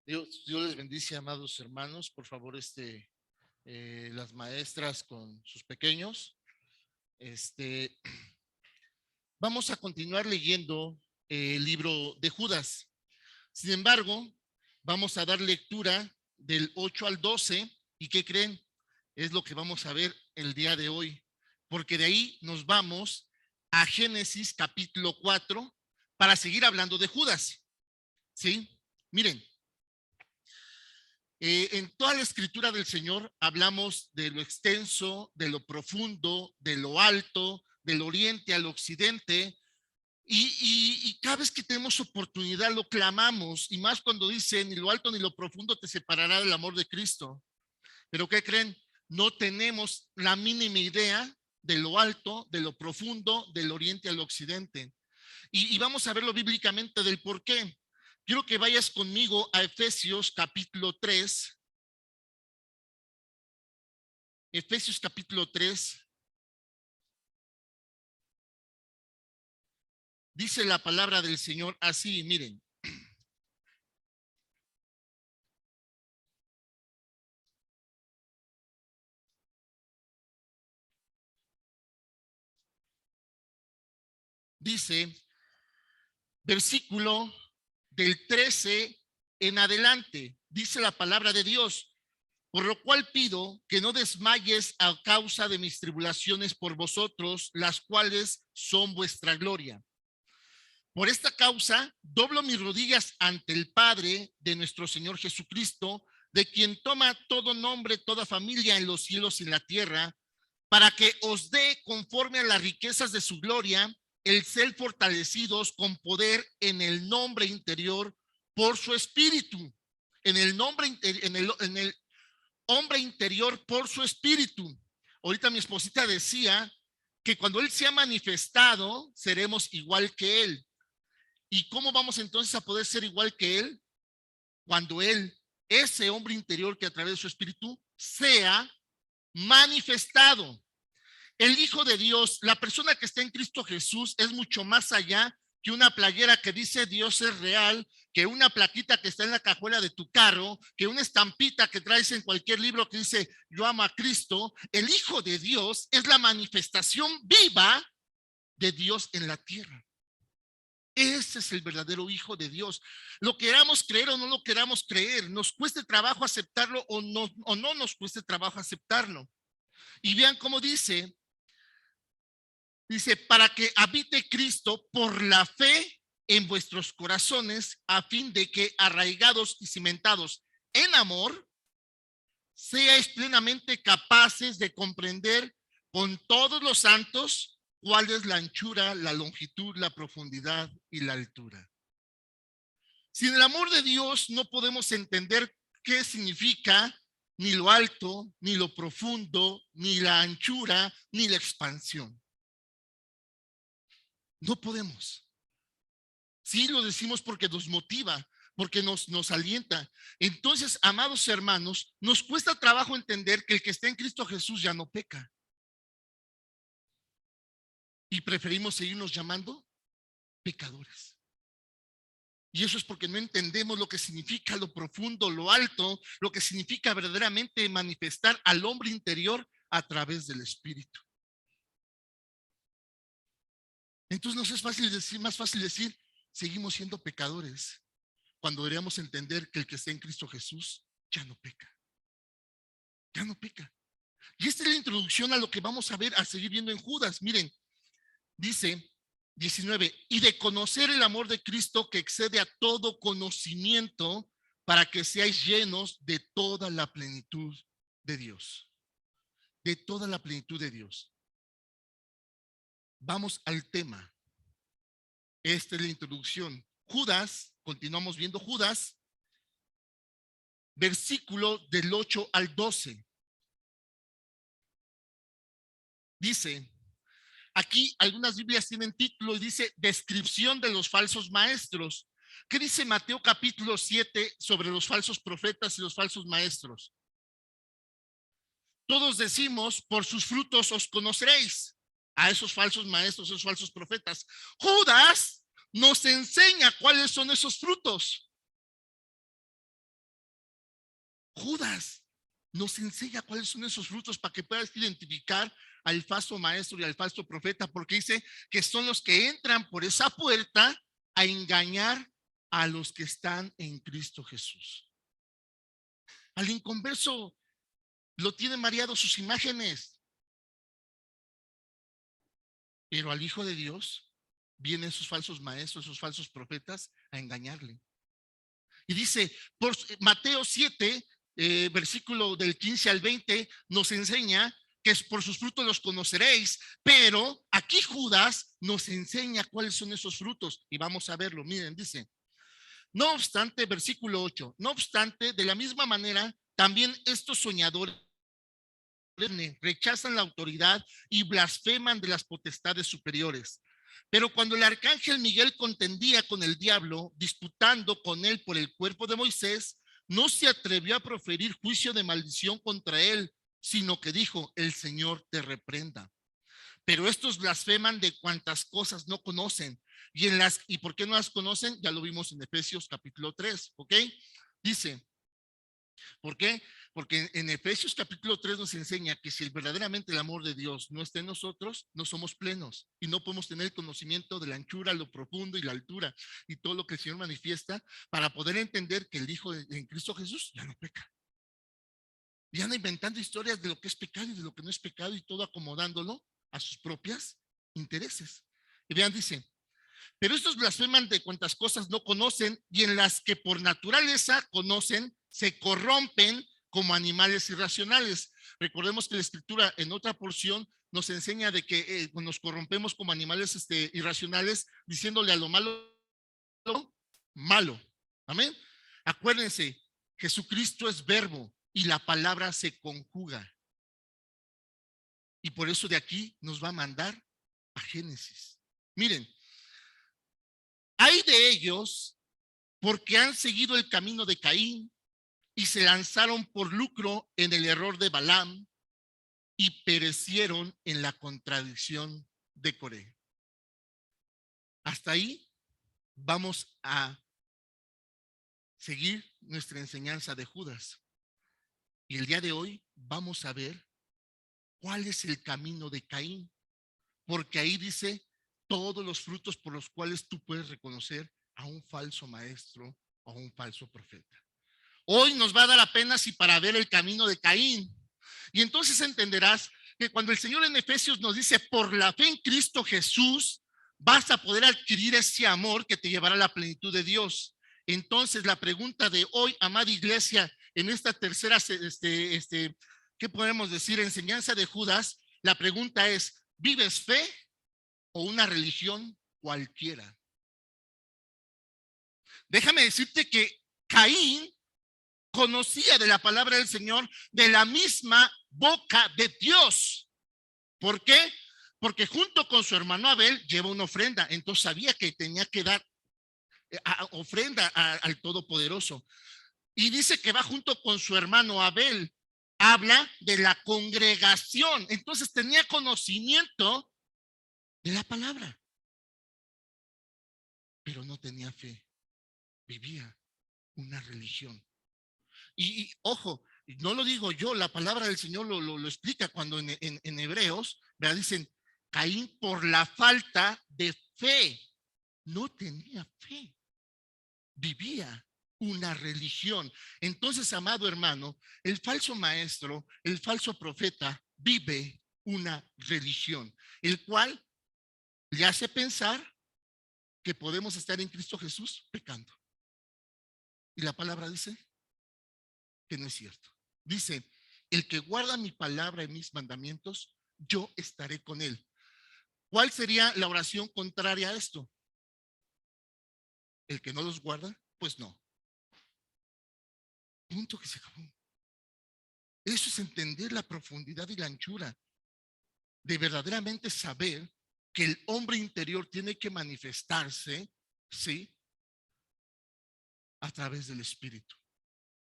Dios les bendice, amados hermanos. Por favor, las maestras con sus pequeños. Este, Vamos a continuar leyendo el libro de Judas. Sin embargo, vamos a dar lectura del 8 al 12. ¿Y qué creen? Es lo que vamos a ver el día de hoy. Porque de ahí nos vamos a Génesis capítulo 4 para seguir hablando de Judas. ¿Sí? Miren. En toda la escritura del Señor hablamos de lo extenso, de lo profundo, de lo alto, del oriente al occidente, y cada vez que tenemos oportunidad lo clamamos, y más cuando dice, ni lo alto ni lo profundo te separará del amor de Cristo. Pero ¿qué creen? No tenemos la mínima idea de lo alto, de lo profundo, del oriente al occidente. Y vamos a verlo bíblicamente del por qué. Quiero que vayas conmigo a Efesios capítulo 3. Efesios capítulo 3, dice la palabra del Señor así, miren. Dice, versículo del 13 en adelante, dice la palabra de Dios, por lo cual pido que no desmayes a causa de mis tribulaciones por vosotros, las cuales son vuestra gloria. Por esta causa, doblo mis rodillas ante el Padre de nuestro Señor Jesucristo, de quien toma todo nombre, toda familia en los cielos y en la tierra, para que os dé conforme a las riquezas de su gloria, el ser fortalecidos con poder en el nombre interior por su espíritu, en el hombre interior por su espíritu. Ahorita mi esposita decía que cuando él se ha manifestado, seremos igual que él. ¿Y cómo vamos entonces a poder ser igual que él? Cuando él, ese hombre interior que a través de su espíritu, sea manifestado. El Hijo de Dios, la persona que está en Cristo Jesús, es mucho más allá que una playera que dice Dios es real, que una plaquita que está en la cajuela de tu carro, que una estampita que traes en cualquier libro que dice yo amo a Cristo. El Hijo de Dios es la manifestación viva de Dios en la tierra. Ese es el verdadero Hijo de Dios. Lo queramos creer o no lo queramos creer, nos cueste trabajo aceptarlo o no nos cueste trabajo aceptarlo. Y vean cómo dice, para que habite Cristo por la fe en vuestros corazones, a fin de que arraigados y cimentados en amor, seáis plenamente capaces de comprender con todos los santos cuál es la anchura, la longitud, la profundidad y la altura. Sin el amor de Dios no podemos entender qué significa ni lo alto, ni lo profundo, ni la anchura, ni la expansión. No podemos. Sí lo decimos porque nos motiva, porque nos alienta. Entonces, amados hermanos, nos cuesta trabajo entender que el que está en Cristo Jesús ya no peca. Y preferimos seguirnos llamando pecadores. Y eso es porque no entendemos lo que significa lo profundo, lo alto, lo que significa verdaderamente manifestar al hombre interior a través del Espíritu. Entonces nos es fácil decir, más fácil decir, seguimos siendo pecadores, cuando deberíamos entender que el que está en Cristo Jesús ya no peca. Ya no peca. Y esta es la introducción a lo que vamos a ver, a seguir viendo en Judas. Miren, dice 19, y de conocer el amor de Cristo que excede a todo conocimiento, para que seáis llenos de toda la plenitud de Dios. De toda la plenitud de Dios. Vamos al tema. Esta es la introducción. Judas, continuamos viendo Judas, versículo del 8 al 12. Dice, aquí algunas Biblias tienen título y dice descripción de los falsos maestros. ¿Qué dice Mateo capítulo 7 sobre los falsos profetas y los falsos maestros? Todos decimos, por sus frutos os conoceréis a esos falsos maestros, esos falsos profetas. Judas nos enseña cuáles son esos frutos. Judas nos enseña cuáles son esos frutos para que puedas identificar al falso maestro y al falso profeta, porque dice que son los que entran por esa puerta a engañar a los que están en Cristo Jesús. Al inconverso lo tienen mareado sus imágenes, pero al Hijo de Dios vienen sus falsos maestros, sus falsos profetas a engañarle. Y dice, por Mateo 7, versículo del 15 al 20, nos enseña que por sus frutos los conoceréis, pero aquí Judas nos enseña cuáles son esos frutos y vamos a verlo. Miren, dice, no obstante, versículo 8, no obstante, de la misma manera, también estos soñadores rechazan la autoridad y blasfeman de las potestades superiores. Pero cuando el arcángel Miguel contendía con el diablo, disputando con él por el cuerpo de Moisés, no se atrevió a proferir juicio de maldición contra él, sino que dijo, el Señor te reprenda. Pero estos blasfeman de cuantas cosas no conocen. ¿Y por qué no las conocen? Ya lo vimos en Efesios capítulo 3, ¿ok? Dice, ¿por qué? Porque en Efesios capítulo 3 nos enseña que si verdaderamente el amor de Dios no está en nosotros, no somos plenos y no podemos tener el conocimiento de la anchura, lo profundo y la altura y todo lo que el Señor manifiesta para poder entender que el Hijo en Cristo Jesús ya no peca. Y anda inventando historias de lo que es pecado y de lo que no es pecado y todo acomodándolo a sus propias intereses. Y vean, dice, pero estos blasfeman de cuantas cosas no conocen y en las que por naturaleza conocen, se corrompen como animales irracionales. Recordemos que la escritura en otra porción nos enseña de que nos corrompemos como animales irracionales, diciéndole a lo malo, malo. Amén. Acuérdense, Jesucristo es verbo y la palabra se conjuga. Y por eso de aquí nos va a mandar a Génesis. Miren, hay de ellos porque han seguido el camino de Caín y se lanzaron por lucro en el error de Balaam y perecieron en la contradicción de Coré. Hasta ahí vamos a seguir nuestra enseñanza de Judas. Y el día de hoy vamos a ver cuál es el camino de Caín, porque ahí dice todos los frutos por los cuales tú puedes reconocer a un falso maestro o a un falso profeta. Hoy nos va a dar apenas y para ver el camino de Caín. Y entonces entenderás que cuando el Señor en Efesios nos dice, por la fe en Cristo Jesús, vas a poder adquirir ese amor que te llevará a la plenitud de Dios. Entonces la pregunta de hoy, amada iglesia, en esta tercera, ¿qué podemos decir? Enseñanza de Judas, la pregunta es, ¿vives fe o una religión cualquiera? Déjame decirte que Caín conocía de la palabra del Señor de la misma boca de Dios. ¿Por qué? Porque junto con su hermano Abel lleva una ofrenda, entonces sabía que tenía que dar ofrenda al Todopoderoso. Y dice que va junto con su hermano Abel, habla de la congregación, entonces tenía conocimiento de la palabra, pero no tenía fe, vivía una religión. Y ojo, no lo digo yo, la palabra del Señor lo explica cuando en Hebreos, ¿verdad? Dicen, Caín por la falta de fe, no tenía fe, vivía una religión. Entonces, amado hermano, el falso maestro, el falso profeta vive una religión, el cual le hace pensar que podemos estar en Cristo Jesús pecando. Y la palabra dice que no es cierto. Dice, el que guarda mi palabra y mis mandamientos, yo estaré con él. ¿Cuál sería la oración contraria a esto? El que no los guarda, pues no. Punto, que se acabó. Eso es entender la profundidad y la anchura de verdaderamente saber que el hombre interior tiene que manifestarse, ¿sí? A través del Espíritu.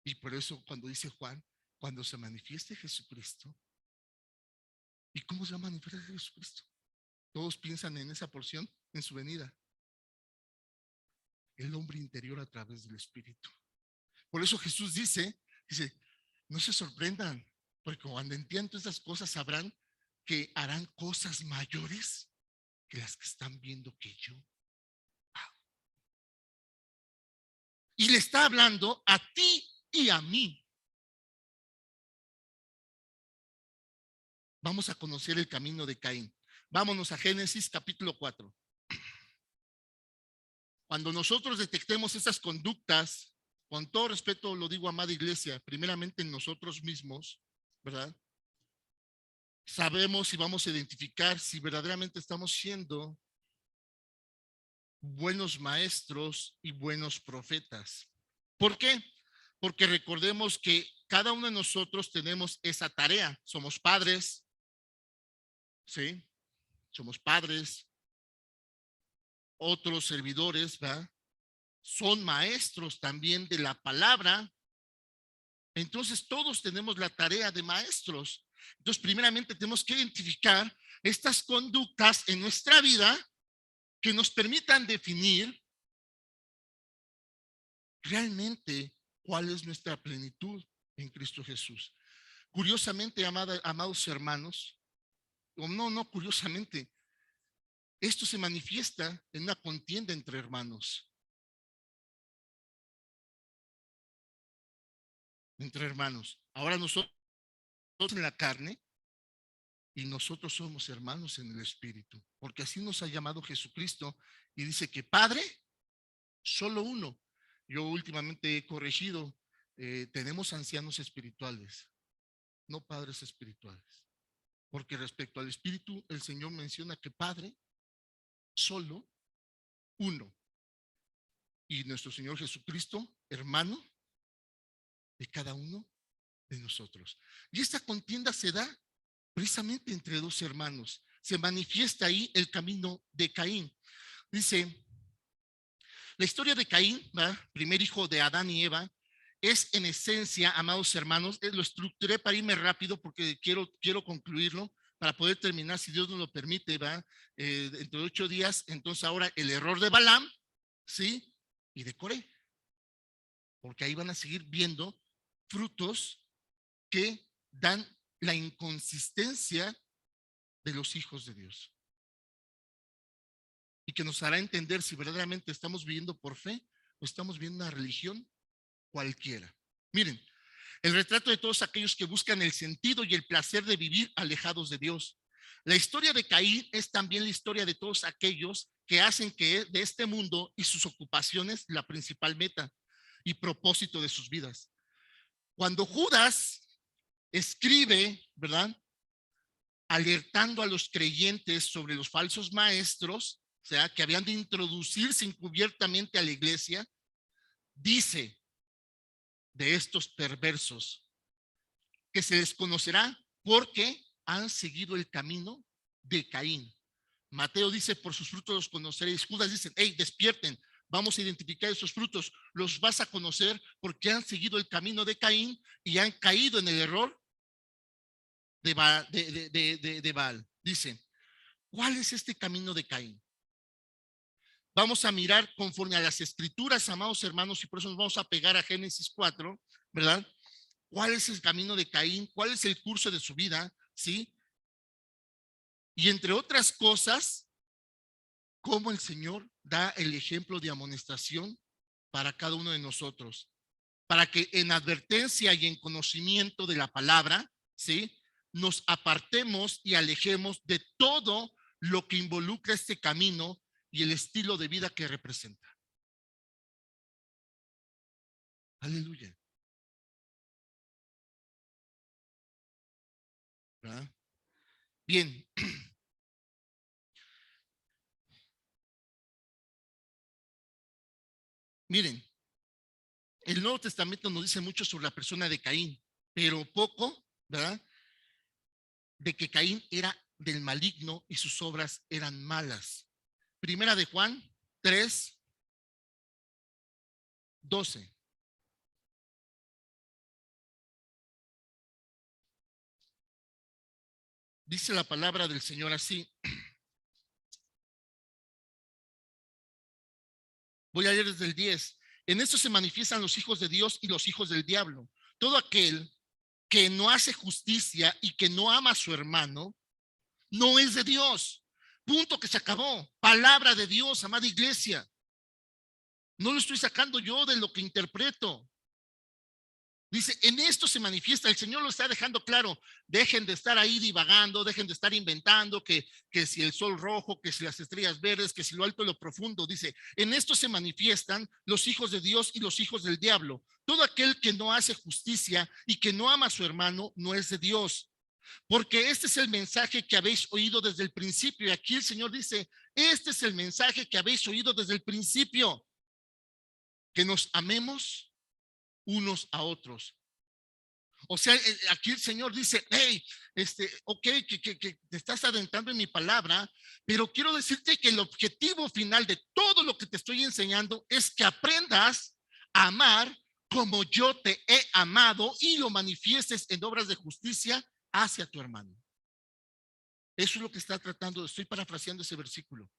Y por eso cuando dice Juan, cuando se manifieste Jesucristo, ¿y cómo se va a manifestar Jesucristo? Todos piensan en esa porción, en su venida. El hombre interior a través del Espíritu. Por eso Jesús dice, No se sorprendan, porque cuando entiendan todas esas cosas sabrán que harán cosas mayores que las que están viendo que yo hago. Y le está hablando a ti y a mí. Vamos a conocer el camino de Caín. Vámonos a Génesis capítulo 4. Cuando nosotros detectemos esas conductas, con todo respeto lo digo, amada iglesia, primeramente en nosotros mismos, ¿verdad? Sabemos y vamos a identificar si verdaderamente estamos siendo buenos maestros y buenos profetas. ¿Por qué? Porque recordemos que cada uno de nosotros tenemos esa tarea. Somos padres, ¿sí? Somos padres, otros servidores, ¿verdad? Son maestros también de la palabra. Entonces todos tenemos la tarea de maestros. Entonces primeramente tenemos que identificar estas conductas en nuestra vida que nos permitan definir realmente cuál es nuestra plenitud en Cristo Jesús. Curiosamente, amados hermanos, o no curiosamente, esto se manifiesta en una contienda entre hermanos. Entre hermanos. Ahora nosotros en la carne y nosotros somos hermanos en el espíritu, porque así nos ha llamado Jesucristo y dice que Padre, solo uno. Yo últimamente he corregido, tenemos ancianos espirituales, no padres espirituales, porque respecto al espíritu el Señor menciona que Padre, solo uno, y nuestro Señor Jesucristo, hermano de cada uno de nosotros. Y esta contienda se da precisamente entre dos hermanos. Se manifiesta ahí el camino de Caín. Dice, la historia de Caín, ¿verdad? Primer hijo de Adán y Eva, es en esencia, amados hermanos, lo estructuré para irme rápido porque quiero concluirlo para poder terminar, si Dios nos lo permite, ¿va? Dentro de 8 días. Entonces ahora el error de Balaam, ¿sí? Y de Coré, porque ahí van a seguir viendo frutos que dan la inconsistencia de los hijos de Dios y que nos hará entender si verdaderamente estamos viviendo por fe o estamos viendo una religión cualquiera. Miren, el retrato de todos aquellos que buscan el sentido y el placer de vivir alejados de Dios. La historia de Caín es también la historia de todos aquellos que hacen que de este mundo y sus ocupaciones la principal meta y propósito de sus vidas. Cuando Judas escribe, ¿verdad? Alertando a los creyentes sobre los falsos maestros, o sea, que habían de introducirse encubiertamente a la iglesia, dice de estos perversos que se les conocerá porque han seguido el camino de Caín. Mateo dice, por sus frutos los conoceréis. Judas dice, hey, despierten, vamos a identificar esos frutos, los vas a conocer porque han seguido el camino de Caín y han caído en el error de Baal. Dice, ¿cuál es este camino de Caín? Vamos a mirar conforme a las escrituras, amados hermanos, y por eso nos vamos a pegar a Génesis 4, ¿verdad? ¿Cuál es el camino de Caín? ¿Cuál es el curso de su vida? ¿Sí? Y entre otras cosas, cómo el Señor da el ejemplo de amonestación para cada uno de nosotros, para que en advertencia y en conocimiento de la palabra, ¿sí? Nos apartemos y alejemos de todo lo que involucra este camino y el estilo de vida que representa. Aleluya. ¿Verdad? Bien. Miren, el Nuevo Testamento nos dice mucho sobre la persona de Caín, pero poco, ¿verdad? De que Caín era del maligno y sus obras eran malas. Primera de Juan 3:12. Dice la palabra del Señor así. Voy a leer desde el 10. En esto se manifiestan los hijos de Dios y los hijos del diablo. Todo aquel que no hace justicia y que no ama a su hermano, no es de Dios. Punto, que se acabó. Palabra de Dios, amada iglesia. No lo estoy sacando yo de lo que interpreto. Dice, en esto se manifiesta, el Señor lo está dejando claro. Dejen de estar ahí divagando, dejen de estar inventando que si el sol rojo, que si las estrellas verdes, que si lo alto y lo profundo. Dice, en esto se manifiestan los hijos de Dios y los hijos del diablo. Todo aquel que no hace justicia y que no ama a su hermano no es de Dios. Porque este es el mensaje que habéis oído desde el principio. Y aquí el Señor dice, este es el mensaje que habéis oído desde el principio. Que nos amemos unos a otros. O sea, aquí el Señor dice, hey, ok, que te estás adentrando en mi palabra, pero quiero decirte que el objetivo final de todo lo que te estoy enseñando es que aprendas a amar como yo te he amado y lo manifiestes en obras de justicia hacia tu hermano. Eso es lo que está tratando. Estoy parafraseando ese versículo.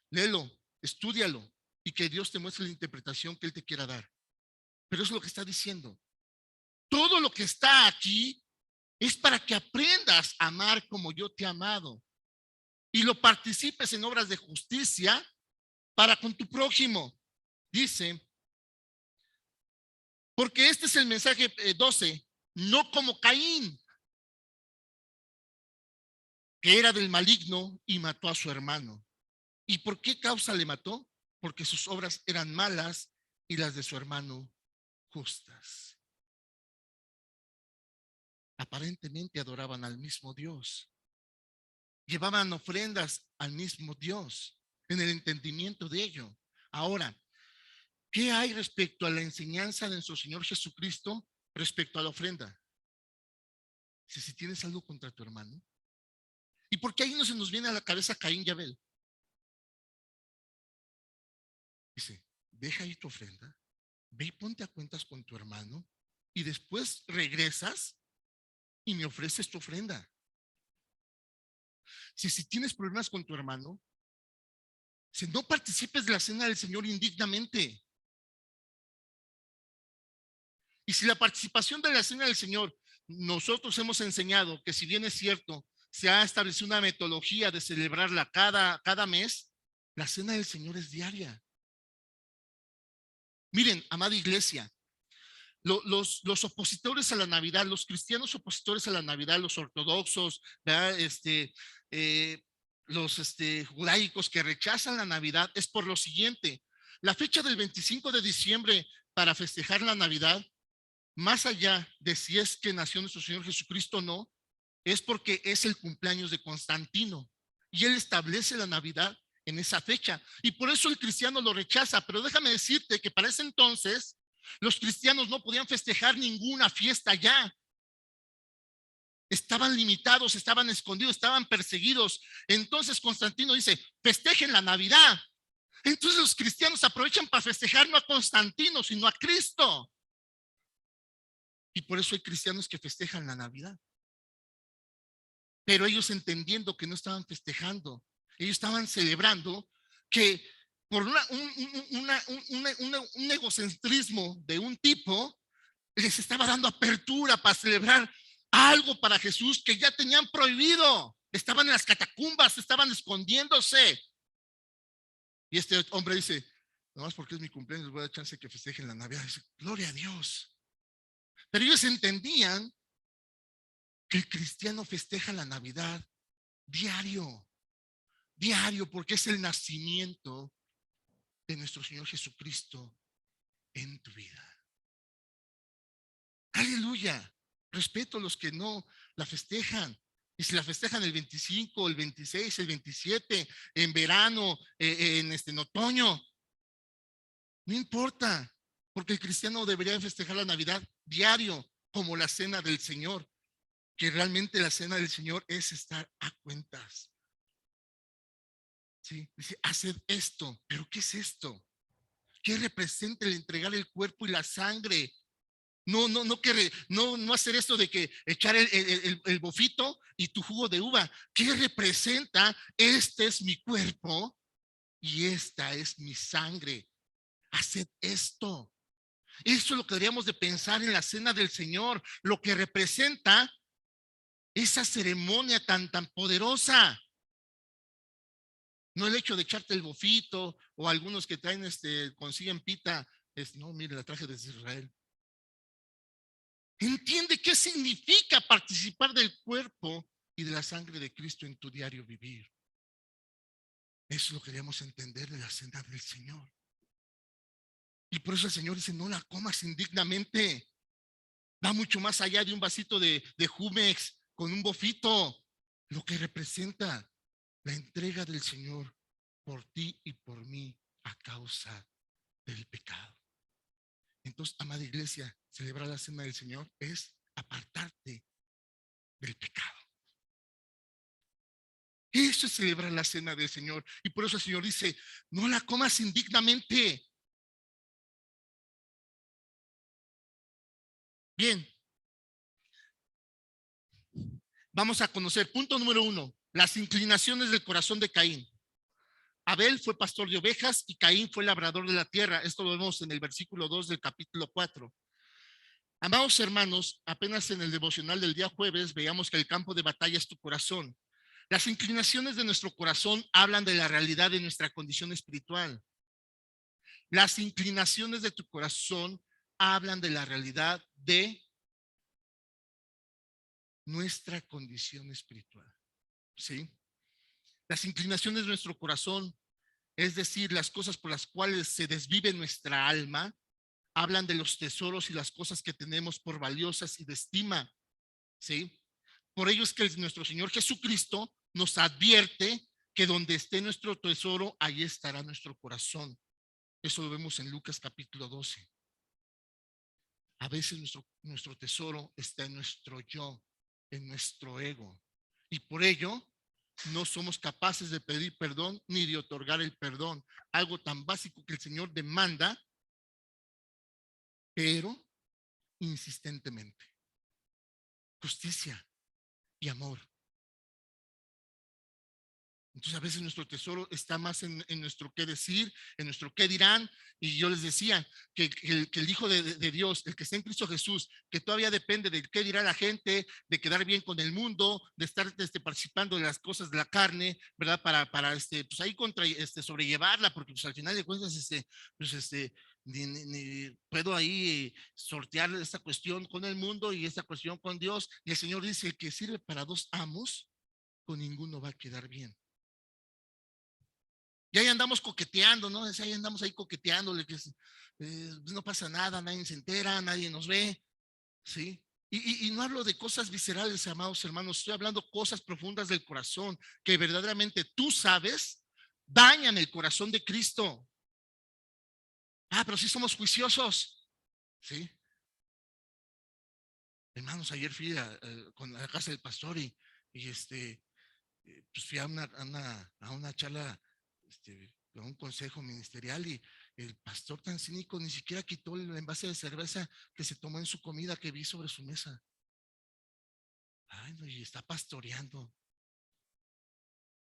Léelo, estúdialo y que Dios te muestre la interpretación que Él te quiera dar. Pero eso es lo que está diciendo. Todo lo que está aquí es para que aprendas a amar como yo te he amado y lo participes en obras de justicia para con tu prójimo. Dice, porque este es el mensaje 12, no como Caín, que era del maligno y mató a su hermano. ¿Y por qué causa le mató? Porque sus obras eran malas y las de su hermano justas. Aparentemente adoraban al mismo Dios, llevaban ofrendas al mismo Dios en el entendimiento de ello. Ahora, ¿qué hay respecto a la enseñanza de nuestro Señor Jesucristo respecto a la ofrenda? Si tienes algo contra tu hermano. ¿Y por qué ahí no se nos viene a la cabeza Caín y Abel? Dice, deja ahí tu ofrenda, ve y ponte a cuentas con tu hermano y después regresas y me ofreces tu ofrenda. Si tienes problemas con tu hermano, si no participes de la cena del Señor indignamente. Y si la participación de la cena del Señor, nosotros hemos enseñado que si bien es cierto, se ha establecido una metodología de celebrarla cada mes, la cena del Señor es diaria. Miren, amada iglesia, los opositores a la Navidad, los cristianos opositores a la Navidad, los ortodoxos, ¿verdad? Los judaicos que rechazan la Navidad, es por lo siguiente. La fecha del 25 de diciembre para festejar la Navidad, más allá de si es que nació nuestro Señor Jesucristo o no, es porque es el cumpleaños de Constantino y él establece la Navidad en esa fecha y por eso el cristiano lo rechaza. Pero déjame decirte que para ese entonces los cristianos no podían festejar ninguna fiesta ya. Estaban limitados, estaban escondidos, estaban perseguidos. Entonces Constantino dice, festejen la Navidad. Entonces los cristianos aprovechan para festejar no a Constantino, sino a Cristo. Y por eso hay cristianos que festejan la Navidad. Pero ellos entendiendo que no estaban festejando, ellos estaban celebrando que por un egocentrismo de un tipo, les estaba dando apertura para celebrar algo para Jesús que ya tenían prohibido. Estaban en las catacumbas, estaban escondiéndose. Y este hombre dice, nomás porque es mi cumpleaños, les voy a dar chance que festejen la Navidad. Dice, gloria a Dios. Pero ellos entendían que el cristiano festeja la Navidad diario, porque es el nacimiento de nuestro Señor Jesucristo en tu vida. Aleluya. Respeto a los que no la festejan. Y si la festejan el 25, el 26, el 27, en verano, en otoño, no importa, porque el cristiano debería festejar la Navidad diario, como la cena del Señor, que realmente la cena del Señor es estar a cuentas. ¿Sí? Dice, haced esto. ¿Pero qué es esto? ¿Qué representa el entregar el cuerpo y la sangre? No hacer esto de que echar el bofito y tu jugo de uva. ¿Qué representa? Este es mi cuerpo y esta es mi sangre. Haced esto. Eso es lo que deberíamos de pensar en la cena del Señor, lo que representa esa ceremonia tan poderosa. No el hecho de echarte el bofito o algunos que traen consiguen pita, no, mire, la traje desde Israel. Entiende qué significa participar del cuerpo y de la sangre de Cristo en tu diario vivir. Eso es lo que debemos entender de la cena del Señor. Y por eso el Señor dice, no la comas indignamente. Va mucho más allá de un vasito de Jumex con un bofito. Lo que representa la entrega del Señor por ti y por mí a causa del pecado. Entonces, amada iglesia, celebrar la cena del Señor es apartarte del pecado. Eso es celebrar la cena del Señor. Y por eso el Señor dice, no la comas indignamente. Bien, vamos a conocer, punto número 1, las inclinaciones del corazón de Caín. Abel fue pastor de ovejas y Caín fue labrador de la tierra. Esto lo vemos en el versículo 2 del capítulo 4. Amados hermanos, apenas en el devocional del día jueves veíamos que el campo de batalla es tu corazón. Las inclinaciones de nuestro corazón hablan de la realidad de nuestra condición espiritual. Las inclinaciones de tu corazón hablan de la realidad de nuestra condición espiritual. ¿Sí? Las inclinaciones de nuestro corazón, es decir, las cosas por las cuales se desvive nuestra alma, hablan de los tesoros y las cosas que tenemos por valiosas y de estima. ¿Sí? Por ello es que nuestro Señor Jesucristo nos advierte que donde esté nuestro tesoro, ahí estará nuestro corazón. Eso lo vemos en Lucas capítulo 12. A veces nuestro tesoro está en nuestro yo, en nuestro ego. Y por ello no somos capaces de pedir perdón ni de otorgar el perdón. Algo tan básico que el Señor demanda, pero insistentemente. Justicia y amor. Entonces a veces nuestro tesoro está más en nuestro qué decir, en nuestro qué dirán. Y yo les decía que el Hijo de Dios, el que está en Cristo Jesús, que todavía depende de qué dirá la gente, de quedar bien con el mundo, de estar participando de las cosas de la carne, ¿verdad? Para pues ahí sobrellevarla, porque pues al final de cuentas, ni puedo ahí sortear esta cuestión con el mundo y esta cuestión con Dios. Y el Señor dice, el que sirve para dos amos, con ninguno va a quedar bien. Y ahí andamos coqueteando, ¿no? Ahí andamos ahí coqueteándole, que no pasa nada, nadie se entera, nadie nos ve, ¿sí? Y no hablo de cosas viscerales, amados hermanos, estoy hablando cosas profundas del corazón, que verdaderamente tú sabes, dañan el corazón de Cristo. Pero sí somos juiciosos, ¿sí? Hermanos, ayer fui con la casa del pastor y pues fui a una charla, a un consejo ministerial, y el pastor tan cínico ni siquiera quitó el envase de cerveza que se tomó en su comida que vi sobre su mesa. Ay, no, y está pastoreando.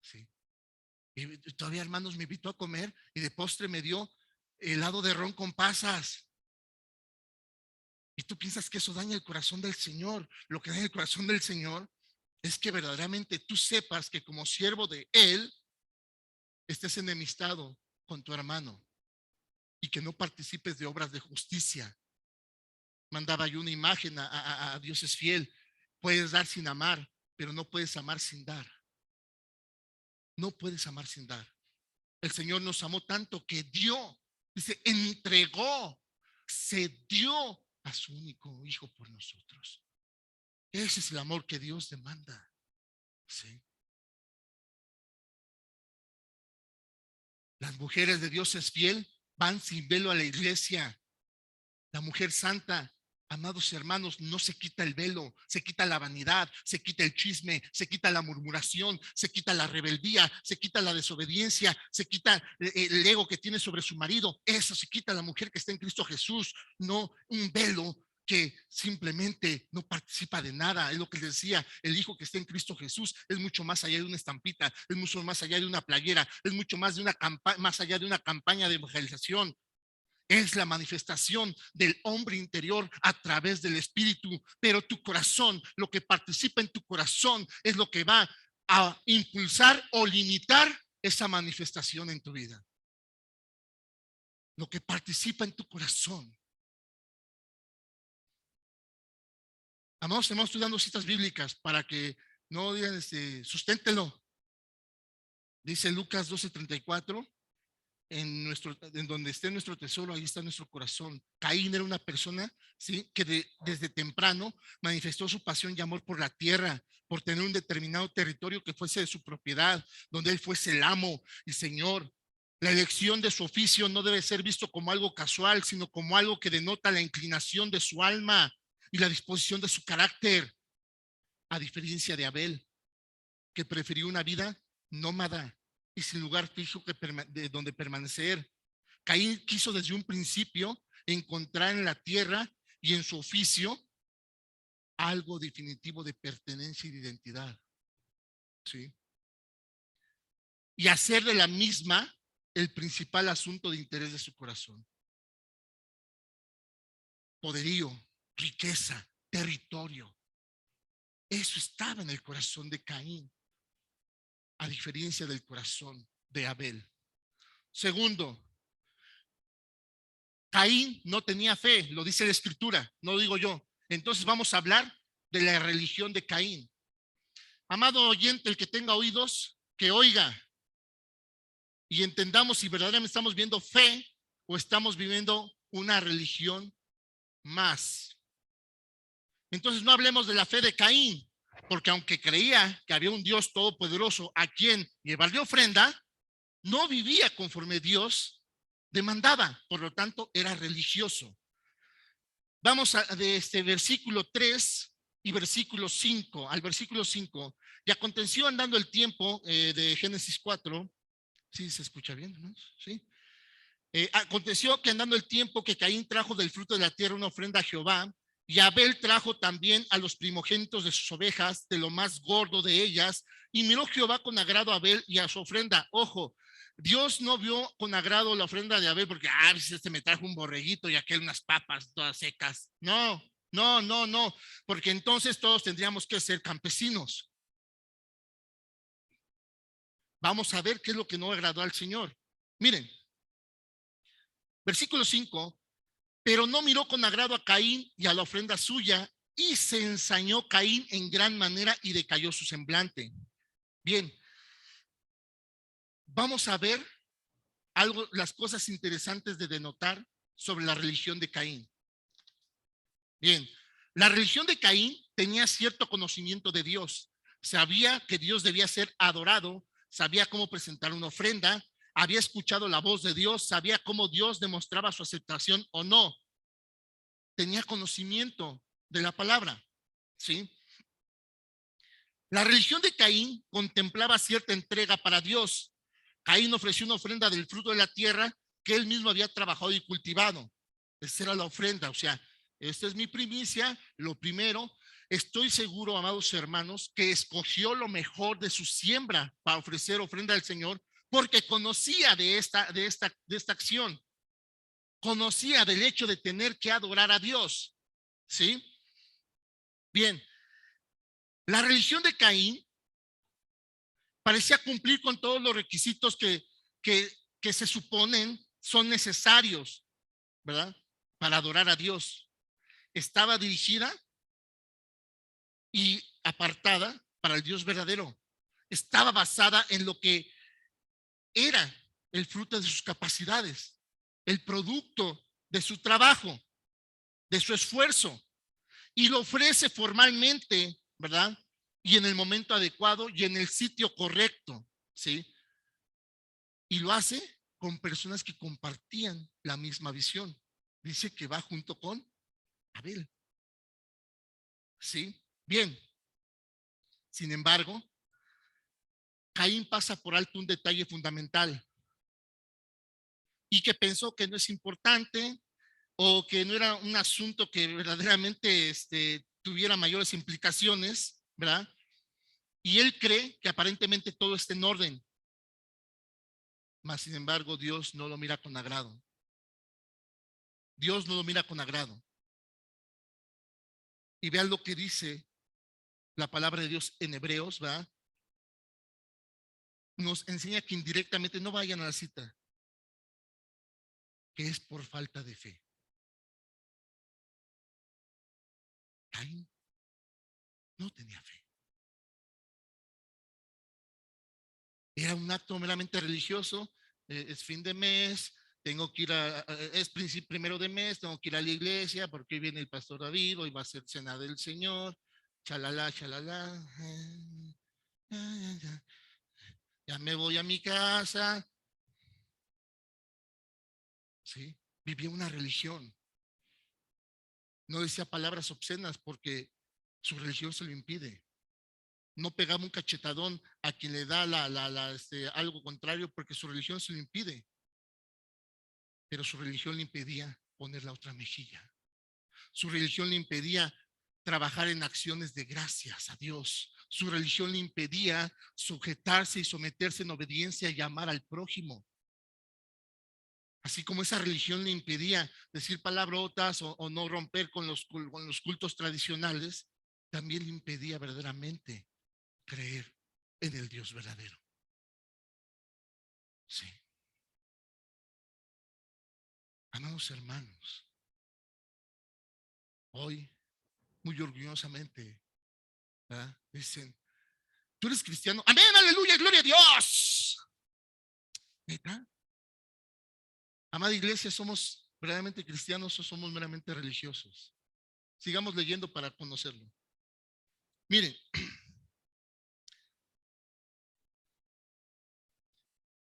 Sí. Y todavía, hermanos, me invitó a comer y de postre me dio helado de ron con pasas. Y tú piensas que eso daña el corazón del Señor. Lo que daña el corazón del Señor es que verdaderamente tú sepas que como siervo de Él estés enemistado con tu hermano y que no participes de obras de justicia. Mandaba yo una imagen a Dios es fiel. Puedes dar sin amar, pero no puedes amar sin dar. No puedes amar sin dar. El Señor nos amó tanto que dio, dice, entregó, se dio a su único hijo por nosotros. Ese es el amor que Dios demanda. ¿Sí? Las mujeres de Dios es fiel van sin velo a la iglesia. La mujer santa, amados hermanos, no se quita el velo, se quita la vanidad, se quita el chisme, se quita la murmuración, se quita la rebeldía, se quita la desobediencia, se quita el ego que tiene sobre su marido. Eso se quita la mujer que está en Cristo Jesús, no un velo que simplemente no participa de nada. Es lo que les decía, el hijo que está en Cristo Jesús es mucho más allá de una estampita, es mucho más allá de una playera, es mucho más allá de una campaña de evangelización. es la manifestación del hombre interior a través del espíritu, pero tu corazón, lo que participa en tu corazón es lo que va a impulsar o limitar esa manifestación en tu vida. Lo que participa en tu corazón. Amados hermanos, estoy dando citas bíblicas para que no digan, susténtelo. Dice Lucas 12:34, en donde esté nuestro tesoro, ahí está nuestro corazón. Caín era una persona, ¿sí?, que desde temprano manifestó su pasión y amor por la tierra, por tener un determinado territorio que fuese de su propiedad, donde él fuese el amo y señor. La elección de su oficio no debe ser visto como algo casual, sino como algo que denota la inclinación de su alma y la disposición de su carácter, a diferencia de Abel, que prefirió una vida nómada y sin lugar fijo de donde permanecer. Caín quiso desde un principio encontrar en la tierra y en su oficio algo definitivo de pertenencia y de identidad, ¿sí? Y hacer de la misma el principal asunto de interés de su corazón. Poderío, riqueza, territorio. Eso estaba en el corazón de Caín, a diferencia del corazón de Abel. Segundo, Caín no tenía fe, lo dice la escritura, no lo digo yo. Entonces vamos a hablar de la religión de Caín. Amado oyente, el que tenga oídos, que oiga y entendamos si verdaderamente estamos viendo fe o estamos viviendo una religión más. Entonces no hablemos de la fe de Caín, porque aunque creía que había un Dios todopoderoso a quien llevarle ofrenda, no vivía conforme Dios demandaba, por lo tanto era religioso. Vamos de este versículo 3 y versículo 5 al versículo 5. Y aconteció andando el tiempo de Génesis 4. ¿Sí se escucha bien, no? Sí. Aconteció que andando el tiempo que Caín trajo del fruto de la tierra una ofrenda a Jehová, y Abel trajo también a los primogénitos de sus ovejas, de lo más gordo de ellas, y miró Jehová con agrado a Abel y a su ofrenda. Ojo, Dios no vio con agrado la ofrenda de Abel porque, este me trajo un borreguito y aquel unas papas todas secas. No, no, no, no, porque entonces todos tendríamos que ser campesinos. Vamos a ver qué es lo que no agradó al Señor. Miren, versículo 5, pero no miró con agrado a Caín y a la ofrenda suya, y se ensañó Caín en gran manera y decayó su semblante. Bien, vamos a ver algo, las cosas interesantes de denotar sobre la religión de Caín. Bien, la religión de Caín tenía cierto conocimiento de Dios. Sabía que Dios debía ser adorado, sabía cómo presentar una ofrenda, había escuchado la voz de Dios, sabía cómo Dios demostraba su aceptación o no. Tenía conocimiento de la palabra, ¿sí? La religión de Caín contemplaba cierta entrega para Dios. Caín ofreció una ofrenda del fruto de la tierra que él mismo había trabajado y cultivado. Esa era la ofrenda, o sea, esta es mi primicia, lo primero. Estoy seguro, amados hermanos, que escogió lo mejor de su siembra para ofrecer ofrenda al Señor, porque conocía de esta acción. Conocía del hecho de tener que adorar a Dios, ¿sí? Bien, la religión de Caín parecía cumplir con todos los requisitos que se suponen son necesarios, ¿verdad?, para adorar a Dios. Estaba dirigida y apartada para el Dios verdadero. Estaba basada en lo que era el fruto de sus capacidades, el producto de su trabajo, de su esfuerzo, y lo ofrece formalmente, ¿verdad? Y en el momento adecuado y en el sitio correcto, ¿sí? Y lo hace con personas que compartían la misma visión. Dice que va junto con Abel, ¿sí? Bien. Sin embargo, Caín pasa por alto un detalle fundamental y que pensó que no es importante o que no era un asunto que verdaderamente tuviera mayores implicaciones, ¿verdad? Y él cree que aparentemente todo está en orden, mas sin embargo Dios no lo mira con agrado. Dios no lo mira con agrado. Y vean lo que dice la palabra de Dios en Hebreos, ¿verdad? Nos enseña que indirectamente no vayan a la cita, que es por falta de fe. Caín no tenía fe. Era un acto meramente religioso. Es fin de mes, tengo que ir es primero de mes, tengo que ir a la iglesia porque hoy viene el pastor David, hoy va a ser cena del Señor, chalala, chalala. Ya me voy a mi casa. ¿Sí? Vivía una religión. No decía palabras obscenas porque su religión se lo impide. No pegaba un cachetadón a quien le da algo contrario porque su religión se lo impide. Pero su religión le impedía poner la otra mejilla. Su religión le impedía trabajar en acciones de gracias a Dios. Su religión le impedía sujetarse y someterse en obediencia y amar al prójimo. Así como esa religión le impedía decir palabrotas o no romper con los cultos tradicionales, también le impedía verdaderamente creer en el Dios verdadero. Sí. Amados hermanos, hoy muy orgullosamente, ¿verdad? Dicen, ¿tú eres cristiano? Amén, aleluya, gloria a Dios. ¿Neta? Amada iglesia, ¿somos verdaderamente cristianos o somos meramente religiosos? Sigamos leyendo para conocerlo. Miren,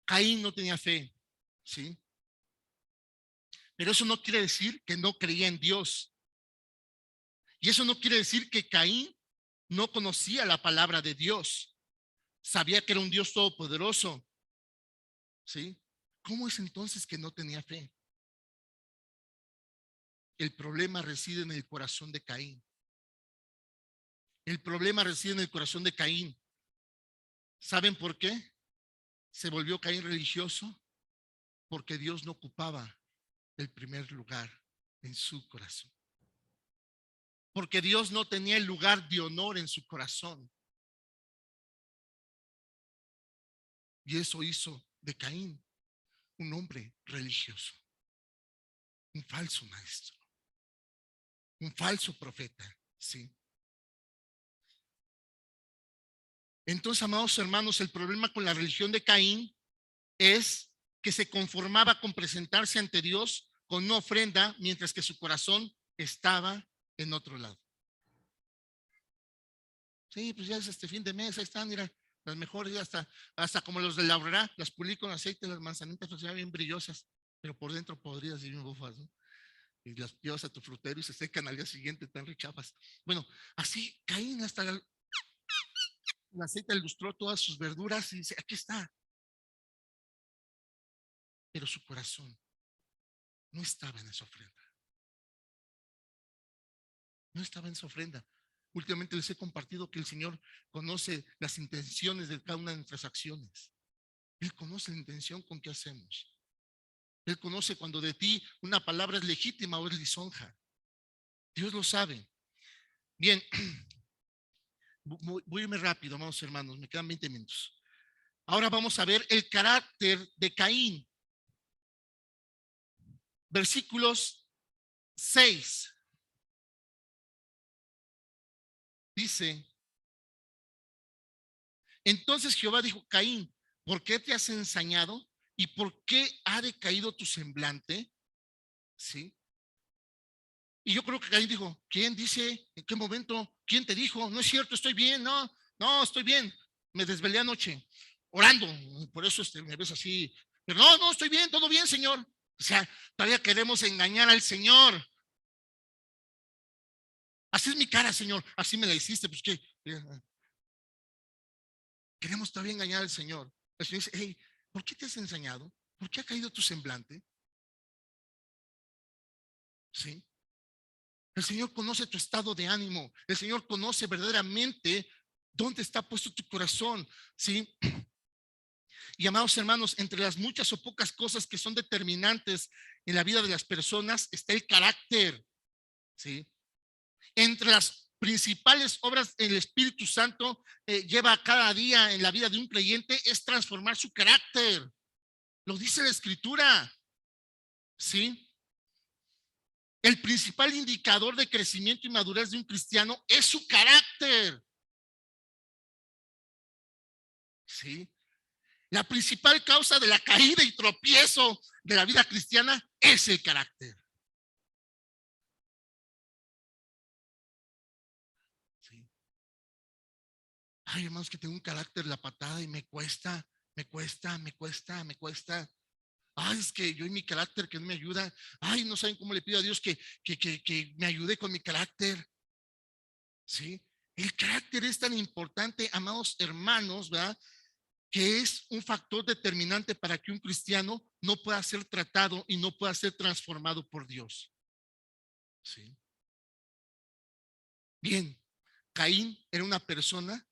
Caín no tenía fe, ¿sí? Pero eso no quiere decir que no creía en Dios. Y eso no quiere decir que Caín no conocía la palabra de Dios. Sabía que era un Dios todopoderoso, ¿sí? ¿Cómo es entonces que no tenía fe? El problema reside en el corazón de Caín. El problema reside en el corazón de Caín. ¿Saben por qué? Se volvió Caín religioso porque Dios no ocupaba el primer lugar en su corazón. Porque Dios no tenía el lugar de honor en su corazón. Y eso hizo de Caín un hombre religioso, un falso maestro, un falso profeta, ¿sí? Entonces, amados hermanos, el problema con la religión de Caín es que se conformaba con presentarse ante Dios con una ofrenda, mientras que su corazón estaba en otro lado. Sí, pues ya es este fin de mes, ahí están, mira, las mejores, ya hasta como los de la Aurrera, las pulí con aceite, las manzanitas pues, ya bien brillosas, pero por dentro podridas y bien bufas, ¿no? Y las llevas a tu frutero y se secan al día siguiente, tan rechafas. Bueno, así Caín hasta el aceite ilustró todas sus verduras y dice, aquí está. Pero su corazón no estaba en esa ofrenda. No estaba en esa ofrenda. Últimamente les he compartido que el Señor conoce las intenciones de cada una de nuestras acciones. Él conoce la intención con que hacemos. Él conoce cuando de ti una palabra es legítima o es lisonja. Dios lo sabe. Bien, voy a irme rápido, amados hermanos, me quedan 20 minutos. Ahora vamos a ver el carácter de Caín. Versículos 6. Dice, entonces Jehová dijo, Caín, ¿por qué te has ensañado? ¿Y por qué ha decaído tu semblante? ¿Sí? Y yo creo que Caín dijo, ¿quién dice? ¿En qué momento? ¿Quién te dijo? No es cierto, estoy bien, no, estoy bien. Me desvelé anoche orando, por eso me ves así. Pero no, estoy bien, todo bien, Señor. O sea, todavía queremos engañar al Señor. Así es mi cara, Señor, así me la hiciste, pues qué. Queremos todavía engañar al Señor. El Señor dice, hey, ¿por qué te has ensañado? ¿Por qué ha caído tu semblante? ¿Sí? El Señor conoce tu estado de ánimo. El Señor conoce verdaderamente dónde está puesto tu corazón. ¿Sí? Y amados hermanos, entre las muchas o pocas cosas que son determinantes en la vida de las personas está el carácter, ¿sí? Entre las principales obras el Espíritu Santo lleva cada día en la vida de un creyente es transformar su carácter. Lo dice la Escritura, ¿sí? El principal indicador de crecimiento y madurez de un cristiano es su carácter, ¿sí? La principal causa de la caída y tropiezo de la vida cristiana es el carácter. ¿Sí? Ay, hermanos, que tengo un carácter la patada y me cuesta. Ay, es que yo y mi carácter que no me ayuda. Ay, no saben cómo le pido a Dios que me ayude con mi carácter. ¿Sí? El carácter es tan importante, amados hermanos, ¿verdad? Que es un factor determinante para que un cristiano no pueda ser tratado y no pueda ser transformado por Dios. ¿Sí? Bien, Caín era una persona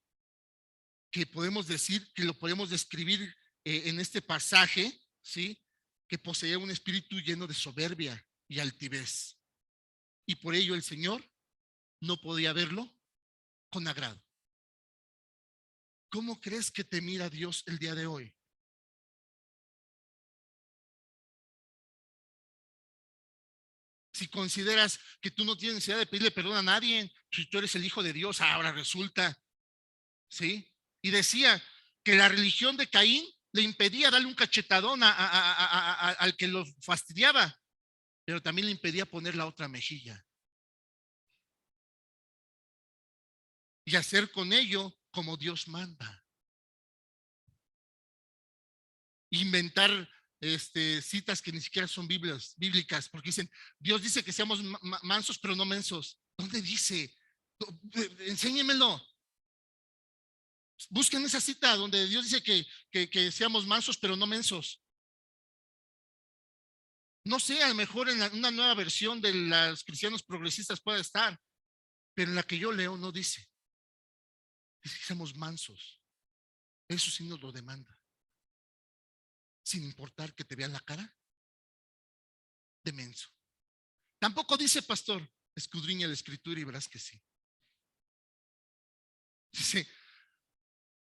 que podemos decir, que lo podemos describir en este pasaje, ¿sí? Que poseía un espíritu lleno de soberbia y altivez. Y por ello el Señor no podía verlo con agrado. ¿Cómo crees que te mira Dios el día de hoy? Si consideras que tú no tienes necesidad de pedirle perdón a nadie, si tú eres el hijo de Dios, ahora resulta, ¿sí? Y decía que la religión de Caín le impedía darle un cachetadón al que lo fastidiaba, pero también le impedía poner la otra mejilla y hacer con ello como Dios manda. Inventar citas que ni siquiera son bíblicas, porque dicen, Dios dice que seamos mansos, pero no mensos. ¿Dónde dice? Enséñemelo. Busquen esa cita donde Dios dice que seamos mansos, pero no mensos. No sé, a lo mejor en una nueva versión de los cristianos progresistas puede estar, pero en la que yo leo no dice. Dice que seamos mansos. Eso sí nos lo demanda. Sin importar que te vean la cara de menso. Tampoco dice, pastor, escudriña la escritura y verás que sí. Dice,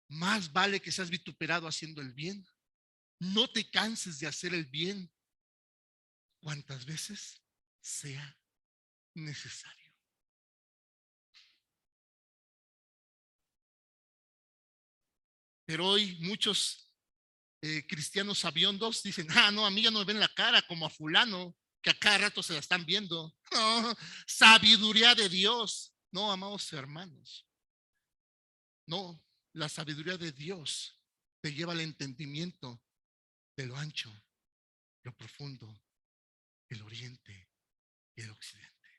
más vale que seas vituperado haciendo el bien. No te canses de hacer el bien cuantas veces sea necesario. Pero hoy muchos cristianos sabiondos dicen, no, a mí ya no me ven la cara como a fulano, que a cada rato se la están viendo. No, sabiduría de Dios. No, amados hermanos. No, la sabiduría de Dios te lleva al entendimiento de lo ancho, lo profundo, el oriente y el occidente.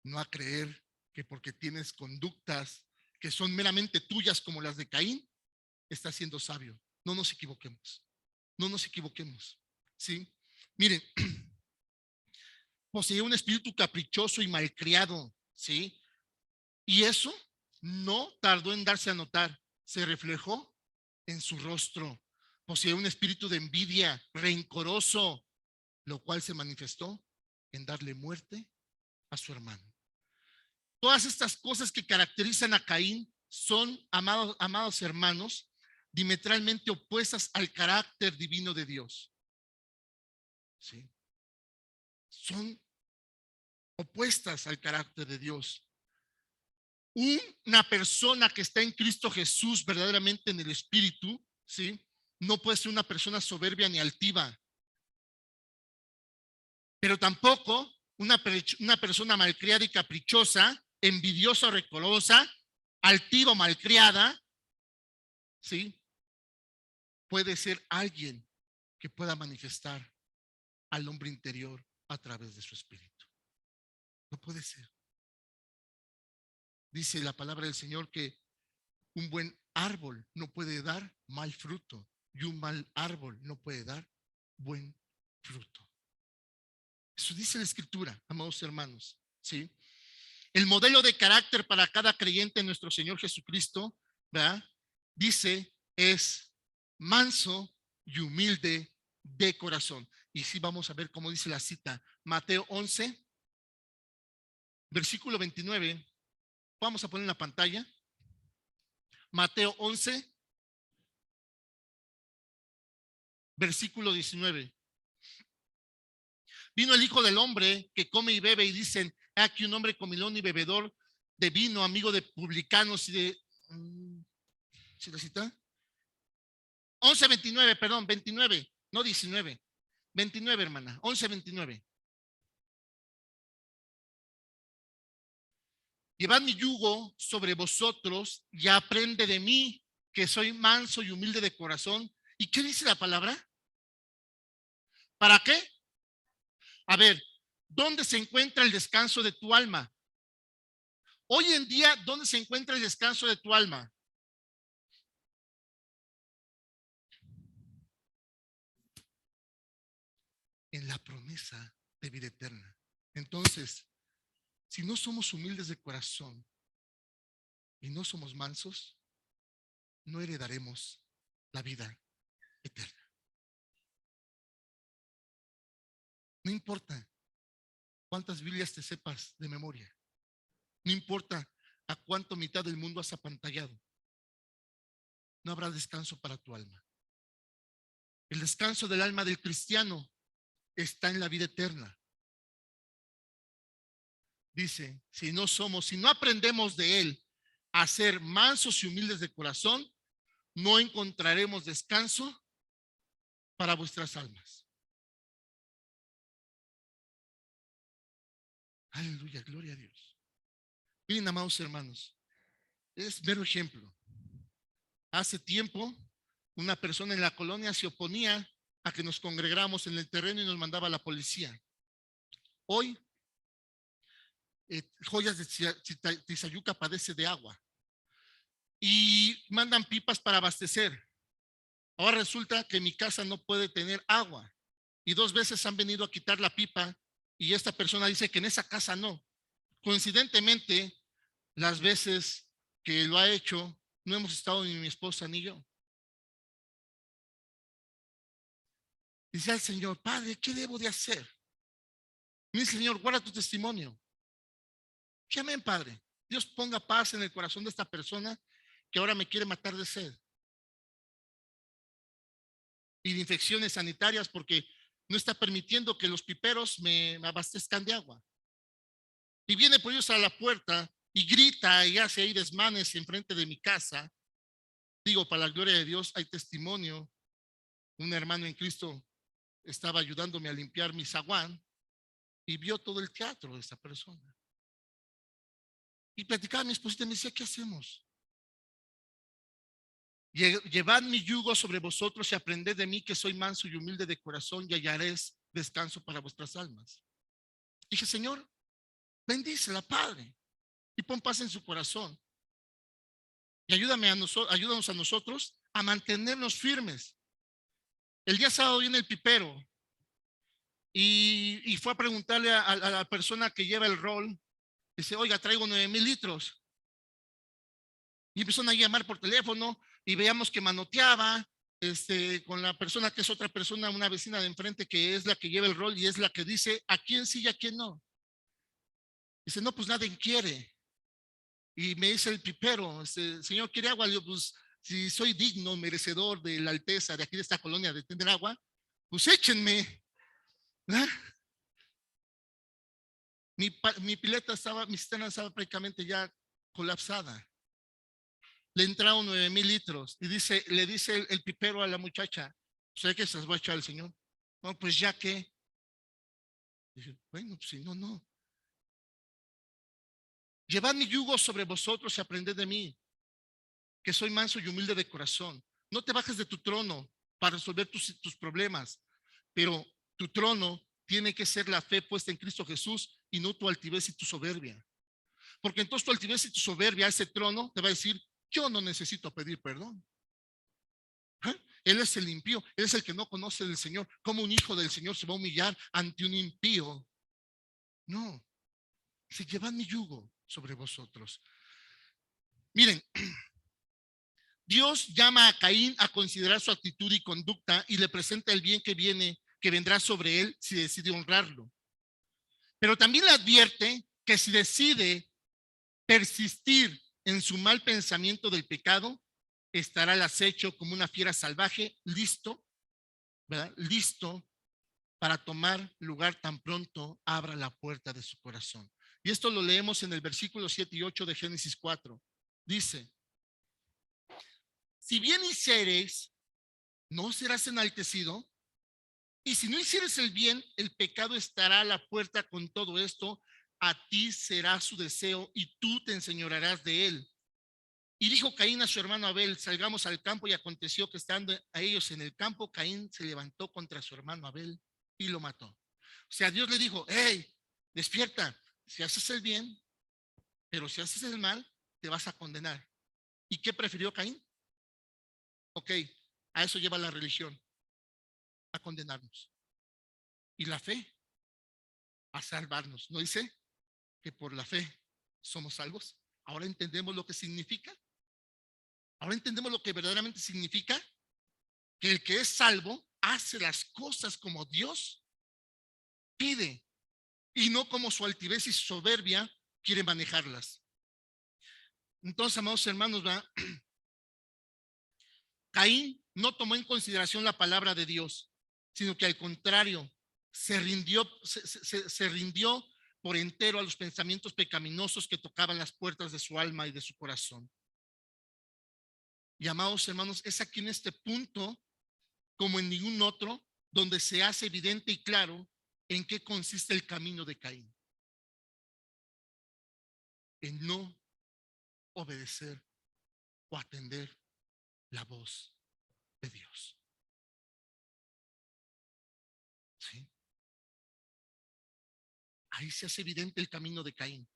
No a creer que porque tienes conductas que son meramente tuyas como las de Caín, estás siendo sabio. No nos equivoquemos. No nos equivoquemos. ¿Sí? Miren, poseía un espíritu caprichoso y malcriado. ¿Sí? Y eso no tardó en darse a notar. Se reflejó en su rostro. Poseía un espíritu de envidia, rencoroso, lo cual se manifestó en darle muerte a su hermano. Todas estas cosas que caracterizan a Caín son, amados hermanos, diametralmente opuestas al carácter divino de Dios. ¿Sí? Son opuestas al carácter de Dios. Una persona que está en Cristo Jesús verdaderamente en el Espíritu, ¿sí? No puede ser una persona soberbia ni altiva, pero tampoco una persona malcriada y caprichosa, envidiosa o rencorosa, altiva o malcriada, ¿sí? Puede ser alguien que pueda manifestar al hombre interior a través de su espíritu. No puede ser. Dice la palabra del Señor que un buen árbol no puede dar mal fruto y un mal árbol no puede dar buen fruto. Eso dice la Escritura, amados hermanos, ¿sí? El modelo de carácter para cada creyente en nuestro Señor Jesucristo, ¿verdad? Dice, es manso y humilde de corazón. Y sí, vamos a ver cómo dice la cita. Mateo 11, versículo 29. Vamos a poner en la pantalla. Mateo 11, versículo 19. Vino el Hijo del Hombre que come y bebe, y dicen: aquí un hombre comilón y bebedor de vino, amigo de publicanos y de... ¿Sí la cita? 11:29, perdón, 29, no 19. 29, hermana, 11:29. Llevad mi yugo sobre vosotros y aprende de mí, que soy manso y humilde de corazón. ¿Y qué dice la palabra? ¿Para qué? A ver, ¿dónde se encuentra el descanso de tu alma? Hoy en día, ¿dónde se encuentra el descanso de tu alma? En la promesa de vida eterna. Entonces, si no somos humildes de corazón y no somos mansos, no heredaremos la vida eterna. No importa cuántas Biblias te sepas de memoria. No importa a cuánto mitad del mundo has apantallado. No habrá descanso para tu alma. El descanso del alma del cristiano está en la vida eterna. Dice, si no aprendemos de él a ser mansos y humildes de corazón, no encontraremos descanso para vuestras almas. Aleluya, gloria a Dios. Miren, amados hermanos, es mero ejemplo. Hace tiempo, una persona en la colonia se oponía a que nos congregáramos en el terreno y nos mandaba a la policía. Hoy, Joyas de Tizayuca padece de agua y mandan pipas para abastecer. Ahora resulta que mi casa no puede tener agua y 2 veces han venido a quitar la pipa y esta persona dice que en esa casa no. Coincidentemente, las veces que lo ha hecho, no hemos estado ni mi esposa ni yo. Dice al Señor: Padre, ¿qué debo de hacer? Mi Señor, guarda tu testimonio. Que amén, Padre. Dios ponga paz en el corazón de esta persona que ahora me quiere matar de sed y de infecciones sanitarias porque no está permitiendo que los piperos me abastezcan de agua. Y viene por ellos a la puerta y grita y hace ahí desmanes enfrente de mi casa. Digo, para la gloria de Dios, hay testimonio. Un hermano en Cristo estaba ayudándome a limpiar mi zaguán y vio todo el teatro de esa persona. Y platicaba a mi esposa y me decía: ¿qué hacemos? Llevad mi yugo sobre vosotros y aprended de mí, que soy manso y humilde de corazón, y hallaréis descanso para vuestras almas. Dije: Señor, bendícela, Padre, y pon paz en su corazón. Y ayúdanos a nosotros a mantenernos firmes. El día sábado viene el pipero y fue a preguntarle a la persona que lleva el rol. Dice: oiga, traigo 9,000 litros. Y empezaron a llamar por teléfono y veíamos que manoteaba con la persona que es otra persona, una vecina de enfrente, que es la que lleva el rol y es la que dice a quién sí y a quién no. Dice: no, pues nadie quiere. Y me dice el pipero: señor, ¿quiere agua? Yo, pues si soy digno, merecedor de la alteza de aquí de esta colonia de tener agua, pues échenme. ¿Ah? Mi pileta estaba, mi cisterna estaba prácticamente ya colapsada. Le entraron 9,000 litros y le dice el pipero a la muchacha: ¿sabe que se las voy a echar al Señor? No, pues ya que. Dice: bueno, pues si no, no. Llevad mi yugo sobre vosotros y aprended de mí, que soy manso y humilde de corazón. No te bajes de tu trono para resolver tus problemas, pero tu trono tiene que ser la fe puesta en Cristo Jesús y no tu altivez y tu soberbia. Porque entonces tu altivez y tu soberbia, ese trono te va a decir: yo no necesito pedir perdón. ¿Eh? Él es el impío, él es el que no conoce del Señor. ¿Cómo un hijo del Señor se va a humillar ante un impío? No, se llevan mi yugo sobre vosotros. Miren, Dios llama a Caín a considerar su actitud y conducta y le presenta el bien que vendrá sobre él si decide honrarlo. Pero también le advierte que si decide persistir en su mal pensamiento del pecado, estará al acecho como una fiera salvaje, listo, ¿verdad? Listo para tomar lugar tan pronto abra la puerta de su corazón. Y esto lo leemos en el versículo 7 y 8 de Génesis 4. Dice, si bien hicieres, no serás enaltecido, y si no hicieres el bien, el pecado estará a la puerta con todo esto, a ti será su deseo y tú te enseñorearás de él. Y dijo Caín a su hermano Abel, salgamos al campo, y aconteció que estando a ellos en el campo, Caín se levantó contra su hermano Abel y lo mató. O sea, Dios le dijo, hey, despierta, si haces el bien, pero si haces el mal, te vas a condenar. ¿Y qué prefirió Caín? Ok, a eso lleva la religión, a condenarnos. Y la fe, a salvarnos. ¿No dice que por la fe somos salvos? Ahora entendemos lo que significa. Ahora entendemos lo que verdaderamente significa que el que es salvo hace las cosas como Dios pide y no como su altivez y su soberbia quiere manejarlas. Entonces, amados hermanos, ¿va? Caín no tomó en consideración la palabra de Dios, sino que al contrario, se rindió por entero a los pensamientos pecaminosos que tocaban las puertas de su alma y de su corazón. Y amados hermanos, es aquí en este punto, como en ningún otro, donde se hace evidente y claro en qué consiste el camino de Caín. En no obedecer o atender la voz de Dios. ¿Sí? Ahí se hace evidente el camino de Caín.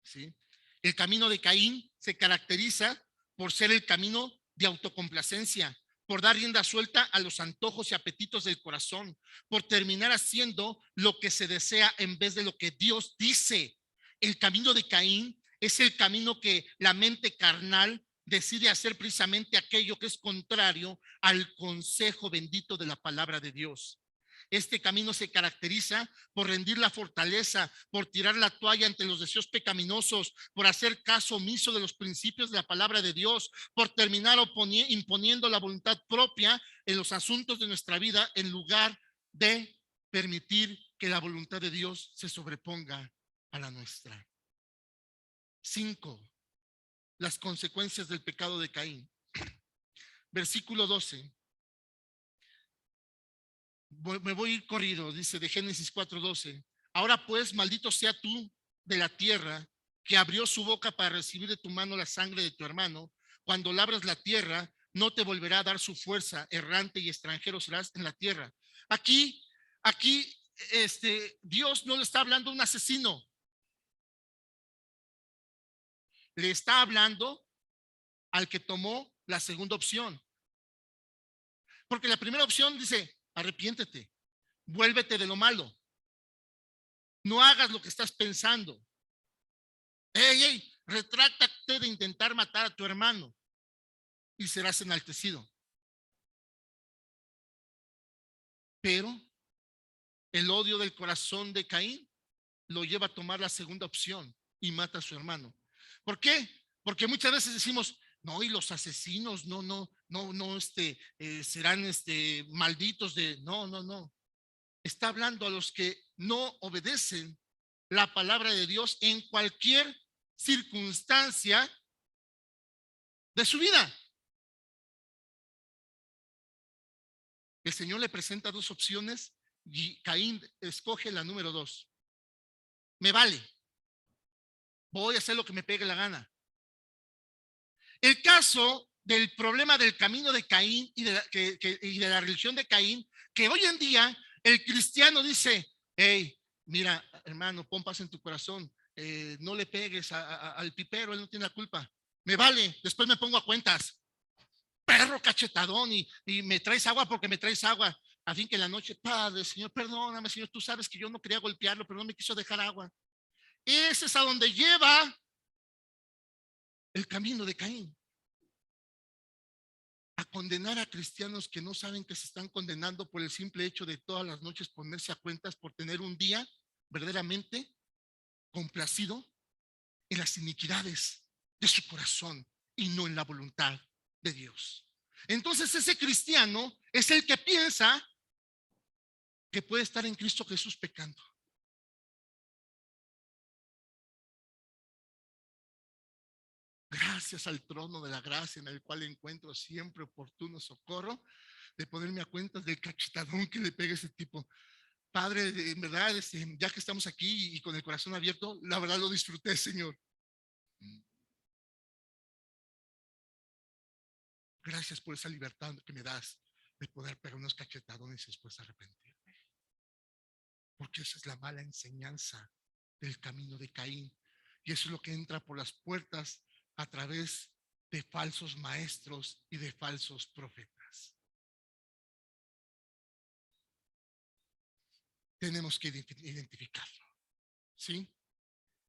¿Sí? El camino de Caín se caracteriza por ser el camino de autocomplacencia, por dar rienda suelta a los antojos y apetitos del corazón, por terminar haciendo lo que se desea en vez de lo que Dios dice. El camino de Caín es el camino que la mente carnal decide hacer precisamente aquello que es contrario al consejo bendito de la palabra de Dios. Este camino se caracteriza por rendir la fortaleza, por tirar la toalla ante los deseos pecaminosos, por hacer caso omiso de los principios de la palabra de Dios, por terminar imponiendo la voluntad propia en los asuntos de nuestra vida en lugar de permitir que la voluntad de Dios se sobreponga a la nuestra. 5. Las consecuencias del pecado de Caín. Versículo 12. Me voy a ir corrido, dice de Génesis 4:12. Ahora pues, maldito sea tú de la tierra, que abrió su boca para recibir de tu mano la sangre de tu hermano. Cuando labras la tierra, no te volverá a dar su fuerza, errante y extranjero serás en la tierra. Aquí, Dios no le está hablando a un asesino. Le está hablando al que tomó la segunda opción. Porque la primera opción dice, arrepiéntete, vuélvete de lo malo. No hagas lo que estás pensando. Hey, retráctate de intentar matar a tu hermano y serás enaltecido. Pero el odio del corazón de Caín lo lleva a tomar la segunda opción y mata a su hermano. ¿Por qué? Porque muchas veces decimos, no, y los asesinos, no, serán malditos de, no. Está hablando a los que no obedecen la palabra de Dios en cualquier circunstancia de su vida. El Señor le presenta dos opciones y Caín escoge la número 2. Me vale. Voy a hacer lo que me pegue la gana. El caso del problema del camino de Caín y de la religión de Caín, que hoy en día el cristiano dice, hey, mira, hermano, pon paz en tu corazón, no le pegues al pipero, él no tiene la culpa. Me vale, después me pongo a cuentas. Perro cachetadón y me traes agua porque me traes agua. A fin que en la noche, Padre, Señor, perdóname, Señor, tú sabes que yo no quería golpearlo, pero no me quiso dejar agua. Ese es a donde lleva el camino de Caín. a condenar a cristianos que no saben que se están condenando por el simple hecho de todas las noches ponerse a cuentas por tener un día verdaderamente complacido en las iniquidades de su corazón y no en la voluntad de Dios. Entonces ese cristiano es el que piensa que puede estar en Cristo Jesús pecando. Gracias al trono de la gracia en el cual encuentro siempre oportuno socorro, de ponerme a cuentas del cachetadón que le pega ese tipo. Padre, en verdad, ya que estamos aquí y con el corazón abierto, la verdad lo disfruté, Señor. Gracias por esa libertad que me das de poder pegar unos cachetadones y después arrepentirme. Porque esa es la mala enseñanza del camino de Caín. Y eso es lo que entra por las puertas a través de falsos maestros y de falsos profetas. Tenemos que identificarlo. ¿Sí?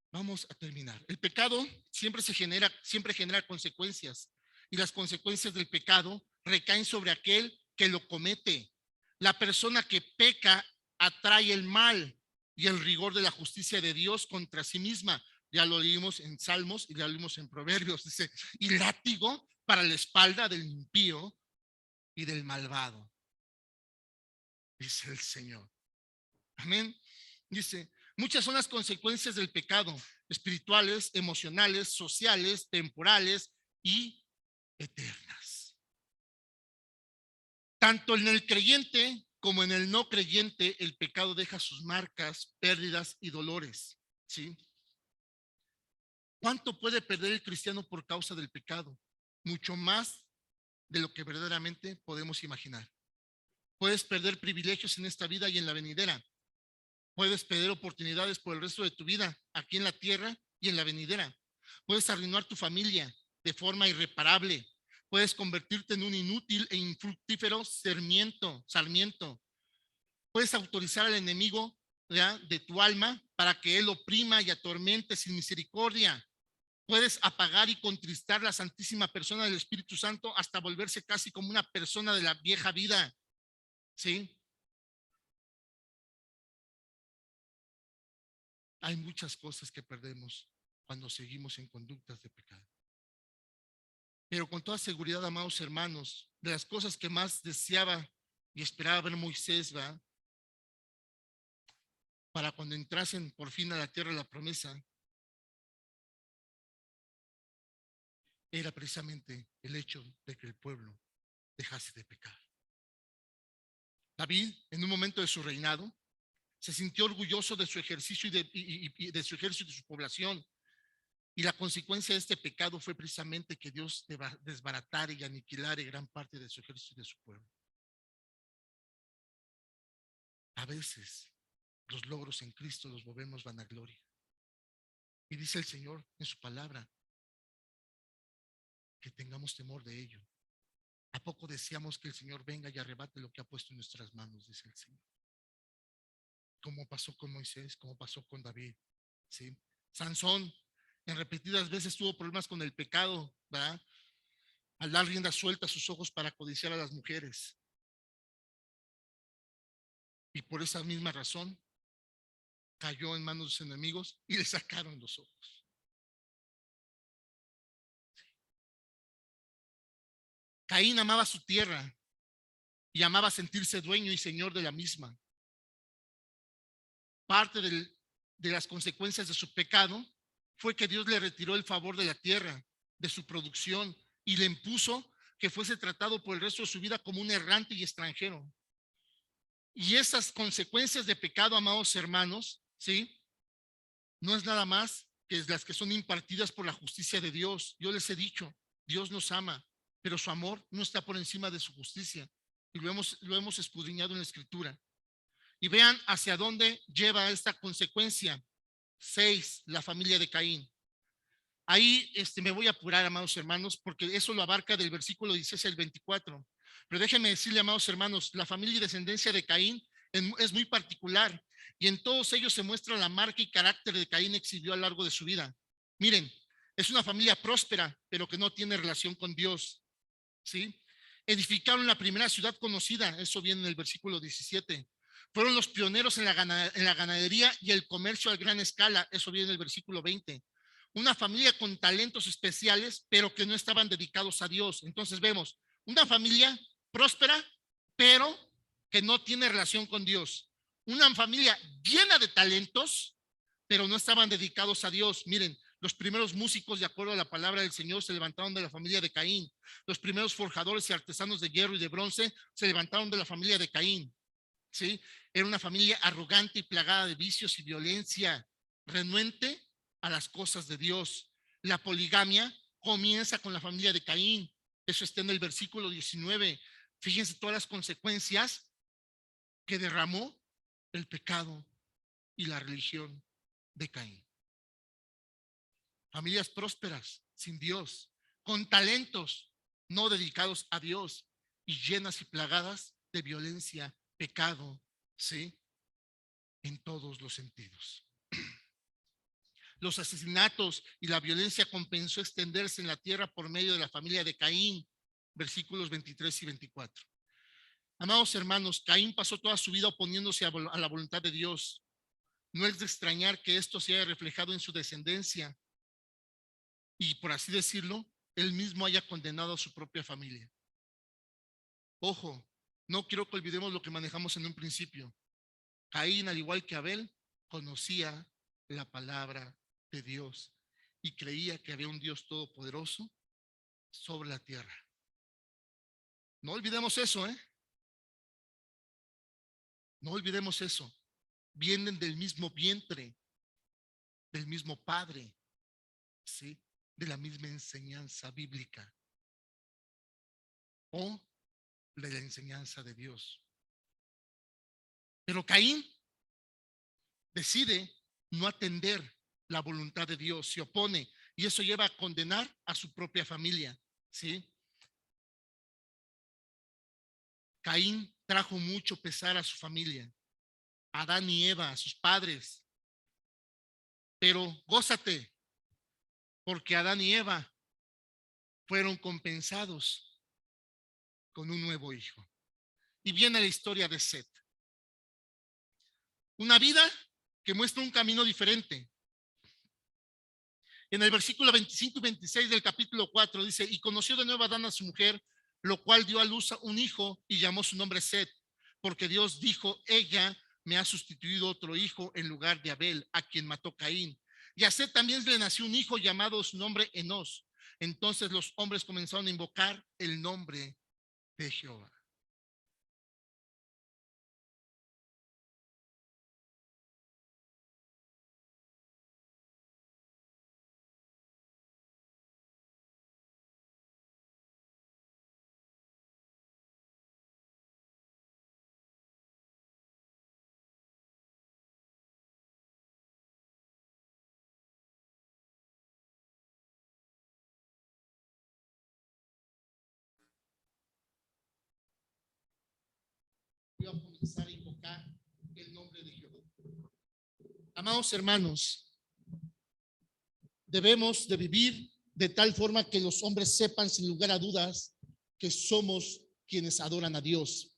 Vamos a terminar. El pecado siempre genera consecuencias. Y las consecuencias del pecado recaen sobre aquel que lo comete. La persona que peca atrae el mal y el rigor de la justicia de Dios contra sí misma. Ya lo leímos en Salmos y ya lo leímos en Proverbios. Dice, y látigo para la espalda del impío y del malvado, dice el Señor. Amén. Dice, muchas son las consecuencias del pecado, espirituales, emocionales, sociales, temporales y eternas. Tanto en el creyente como en el no creyente, el pecado deja sus marcas, pérdidas y dolores. ¿Sí? ¿Cuánto puede perder el cristiano por causa del pecado? Mucho más de lo que verdaderamente podemos imaginar. Puedes perder privilegios en esta vida y en la venidera. Puedes perder oportunidades por el resto de tu vida aquí en la tierra y en la venidera. Puedes arruinar tu familia de forma irreparable. Puedes convertirte en un inútil e infructífero sarmiento. Puedes autorizar al enemigo, ¿ya?, de tu alma para que él oprima y atormente sin misericordia. Puedes apagar y contristar la santísima persona del Espíritu Santo hasta volverse casi como una persona de la vieja vida. ¿Sí? Hay muchas cosas que perdemos cuando seguimos en conductas de pecado. Pero con toda seguridad, amados hermanos, de las cosas que más deseaba y esperaba ver Moisés, ¿va?, para cuando entrasen por fin a la tierra de la promesa, era precisamente el hecho de que el pueblo dejase de pecar. David, en un momento de su reinado, se sintió orgulloso de su ejercicio y de su ejército y de su población. Y la consecuencia de este pecado fue precisamente que Dios desbaratara y aniquilara gran parte de su ejército y de su pueblo. A veces los logros en Cristo los volvemos vanagloria. Y dice el Señor en su palabra que tengamos temor de ello. ¿A poco deseamos que el Señor venga y arrebate lo que ha puesto en nuestras manos? Dice el Señor. Como pasó con Moisés, como pasó con David. ¿Sí? Sansón en repetidas veces tuvo problemas con el pecado, ¿verdad?, al dar rienda suelta a sus ojos para codiciar a las mujeres. Y por esa misma razón cayó en manos de sus enemigos y le sacaron los ojos. Caín amaba su tierra y amaba sentirse dueño y señor de la misma. Parte de las consecuencias de su pecado fue que Dios le retiró el favor de la tierra, de su producción, y le impuso que fuese tratado por el resto de su vida como un errante y extranjero. Y esas consecuencias de pecado, amados hermanos, ¿sí?, no es nada más que las que son impartidas por la justicia de Dios. Yo les he dicho, Dios nos ama, pero su amor no está por encima de su justicia. Y lo hemos escudriñado en la Escritura. Y vean hacia dónde lleva esta consecuencia. 6, la familia de Caín. Ahí me voy a apurar, amados hermanos, porque eso lo abarca del versículo 16 al 24. Pero déjenme decirle, amados hermanos, la familia y descendencia de Caín es muy particular, y en todos ellos se muestra la marca y carácter de Caín exhibió a lo largo de su vida. Miren, es una familia próspera, pero que no tiene relación con Dios, ¿sí? Edificaron la primera ciudad conocida, eso viene en el versículo 17. Fueron los pioneros en la ganadería y el comercio a gran escala, eso viene en el versículo 20. Una familia con talentos especiales, pero que no estaban dedicados a Dios. Entonces vemos una familia próspera, pero que no tiene relación con Dios. Una familia llena de talentos, pero no estaban dedicados a Dios. Miren, los primeros músicos, de acuerdo a la palabra del Señor, se levantaron de la familia de Caín. Los primeros forjadores y artesanos de hierro y de bronce se levantaron de la familia de Caín. ¿Sí? Era una familia arrogante y plagada de vicios y violencia, renuente a las cosas de Dios. La poligamia comienza con la familia de Caín. Eso está en el versículo 19. Fíjense todas las consecuencias que derramó el pecado y la religión de Caín. Familias prósperas, sin Dios, con talentos no dedicados a Dios y llenas y plagadas de violencia, pecado, ¿sí? En todos los sentidos. Los asesinatos y la violencia comenzó a extenderse en la tierra por medio de la familia de Caín, versículos 23 y 24. Amados hermanos, Caín pasó toda su vida oponiéndose a la voluntad de Dios. No es de extrañar que esto se haya reflejado en su descendencia y, por así decirlo, él mismo haya condenado a su propia familia. Ojo, no quiero que olvidemos lo que manejamos en un principio. Caín, al igual que Abel, conocía la palabra de Dios y creía que había un Dios todopoderoso sobre la tierra. No olvidemos eso, ¿eh? No olvidemos eso. Vienen del mismo vientre, del mismo padre, ¿sí? De la misma enseñanza bíblica o de la enseñanza de Dios. Pero Caín decide no atender la voluntad de Dios, se opone y eso lleva a condenar a su propia familia, ¿sí? Caín trajo mucho pesar a su familia, a Adán y Eva, a sus padres. Pero gózate, porque Adán y Eva fueron compensados con un nuevo hijo. Y viene la historia de Set. Una vida que muestra un camino diferente. En el versículo 25 y 26 del capítulo 4 dice, y conoció de nuevo Adán a su mujer, lo cual dio a luz a un hijo y llamó su nombre Set, porque Dios dijo, ella me ha sustituido otro hijo en lugar de Abel, a quien mató Caín. Y a Set también le nació un hijo llamado su nombre Enos. Entonces los hombres comenzaron a invocar el nombre de Jehová. Voy a comenzar a invocar el nombre de Jehová. Amados hermanos, debemos de vivir de tal forma que los hombres sepan sin lugar a dudas que somos quienes adoran a Dios.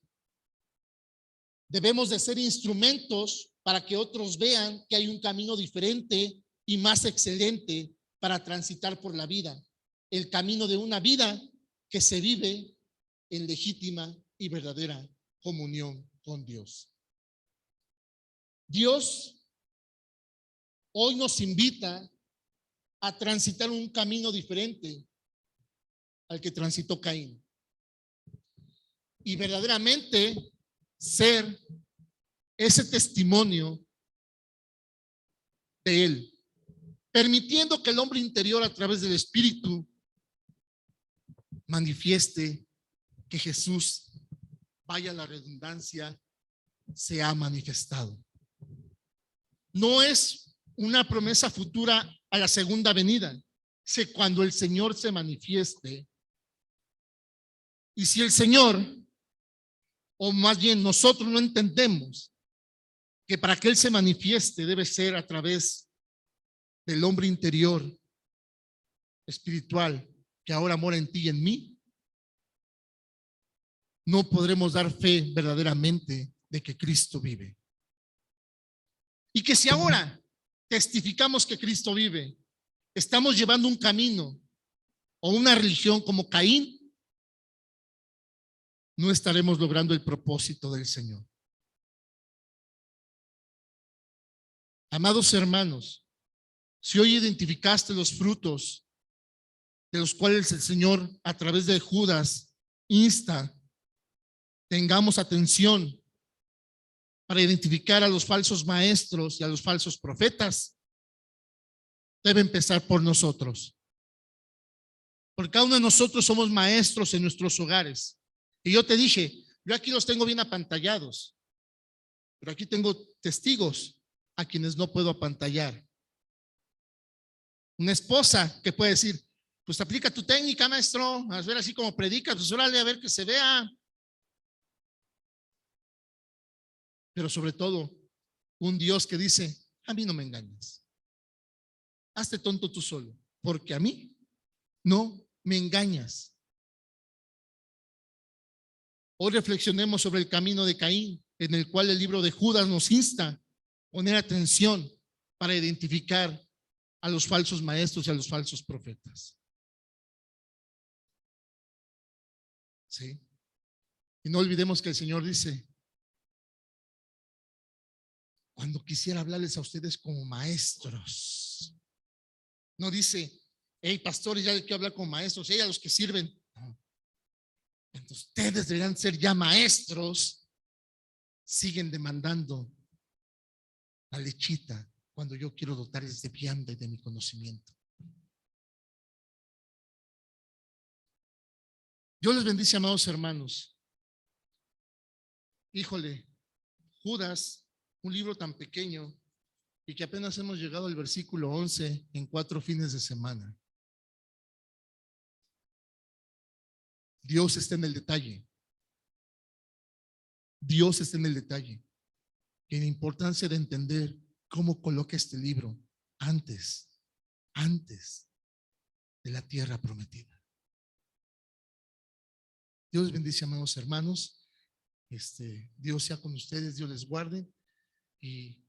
Debemos de ser instrumentos para que otros vean que hay un camino diferente y más excelente para transitar por la vida. El camino de una vida que se vive en legítima y verdadera comunión con Dios. Dios hoy nos invita a transitar un camino diferente al que transitó Caín. Y verdaderamente ser ese testimonio de Él, permitiendo que el hombre interior a través del Espíritu manifieste que Jesús, vaya la redundancia, se ha manifestado. No es una promesa futura a la segunda venida. Sé cuando el Señor se manifieste. Y si el Señor, o más bien nosotros no entendemos que para que Él se manifieste debe ser a través del hombre interior espiritual que ahora mora en ti y en mí, no podremos dar fe verdaderamente de que Cristo vive. Y que si ahora testificamos que Cristo vive, estamos llevando un camino o una religión como Caín, no estaremos logrando el propósito del Señor. Amados hermanos, si hoy identificaste los frutos de los cuales el Señor a través de Judas insta, tengamos atención para identificar a los falsos maestros y a los falsos profetas, debe empezar por nosotros. Porque cada uno de nosotros somos maestros en nuestros hogares. Y yo te dije, yo aquí los tengo bien apantallados, pero aquí tengo testigos a quienes no puedo apantallar. Una esposa que puede decir, pues aplica tu técnica, maestro, a ver así como predica, pues órale a ver que se vea. Pero sobre todo, un Dios que dice, a mí no me engañes. Hazte tonto tú solo, porque a mí no me engañas. Hoy reflexionemos sobre el camino de Caín, en el cual el libro de Judas nos insta a poner atención para identificar a los falsos maestros y a los falsos profetas. ¿Sí? Y no olvidemos que el Señor dice, cuando quisiera hablarles a ustedes como maestros, no dice, hey, pastores, ya hay que hablar como maestros, hey, a los que sirven. No. Entonces, ustedes deberían ser ya maestros, siguen demandando la lechita cuando yo quiero dotarles de vianda y de mi conocimiento. Dios les bendice, amados hermanos. Híjole, Judas, un libro tan pequeño y que apenas hemos llegado al versículo 11 en 4 fines de semana. Dios está en el detalle. Dios está en el detalle. Y en la importancia de entender cómo coloca este libro antes de la tierra prometida. Dios les bendice, amados hermanos. Dios sea con ustedes, Dios les guarde. Y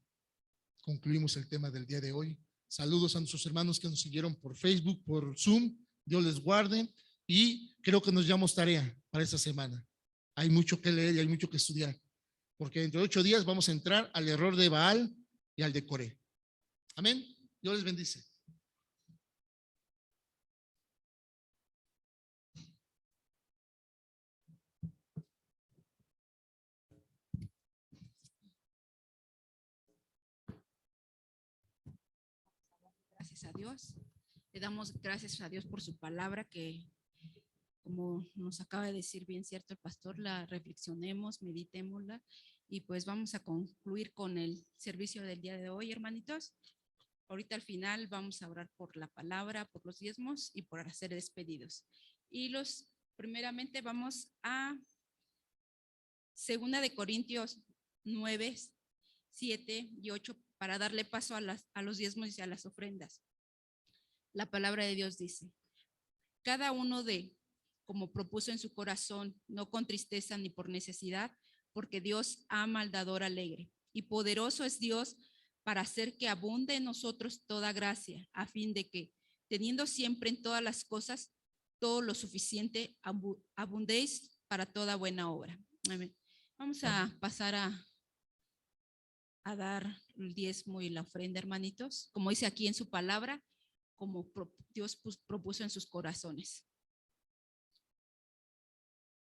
concluimos el tema del día de hoy. Saludos a nuestros hermanos que nos siguieron por Facebook, por Zoom. Dios les guarde. Y creo que nos llevamos tarea para esta semana. Hay mucho que leer y hay mucho que estudiar. Porque dentro de 8 días vamos a entrar al error de Baal y al de Coré. Amén. Dios les bendice. Gracias a Dios. Le damos gracias a Dios por su palabra que, como nos acaba de decir bien cierto el pastor, la reflexionemos, meditémosla y pues vamos a concluir con el servicio del día de hoy, hermanitos. Ahorita al final vamos a orar por la palabra, por los diezmos y por hacer despedidos. Y primeramente vamos a 2 de Corintios 9, 7 y 8 para darle paso a los diezmos y a las ofrendas. La palabra de Dios dice, cada uno como propuso en su corazón, no con tristeza ni por necesidad, porque Dios ama al dador alegre. Y poderoso es Dios para hacer que abunde en nosotros toda gracia, a fin de que, teniendo siempre en todas las cosas todo lo suficiente, abundéis para toda buena obra. Amén. Vamos a pasar a dar el diezmo y la ofrenda, hermanitos, como dice aquí en su palabra, como Dios propuso en sus corazones.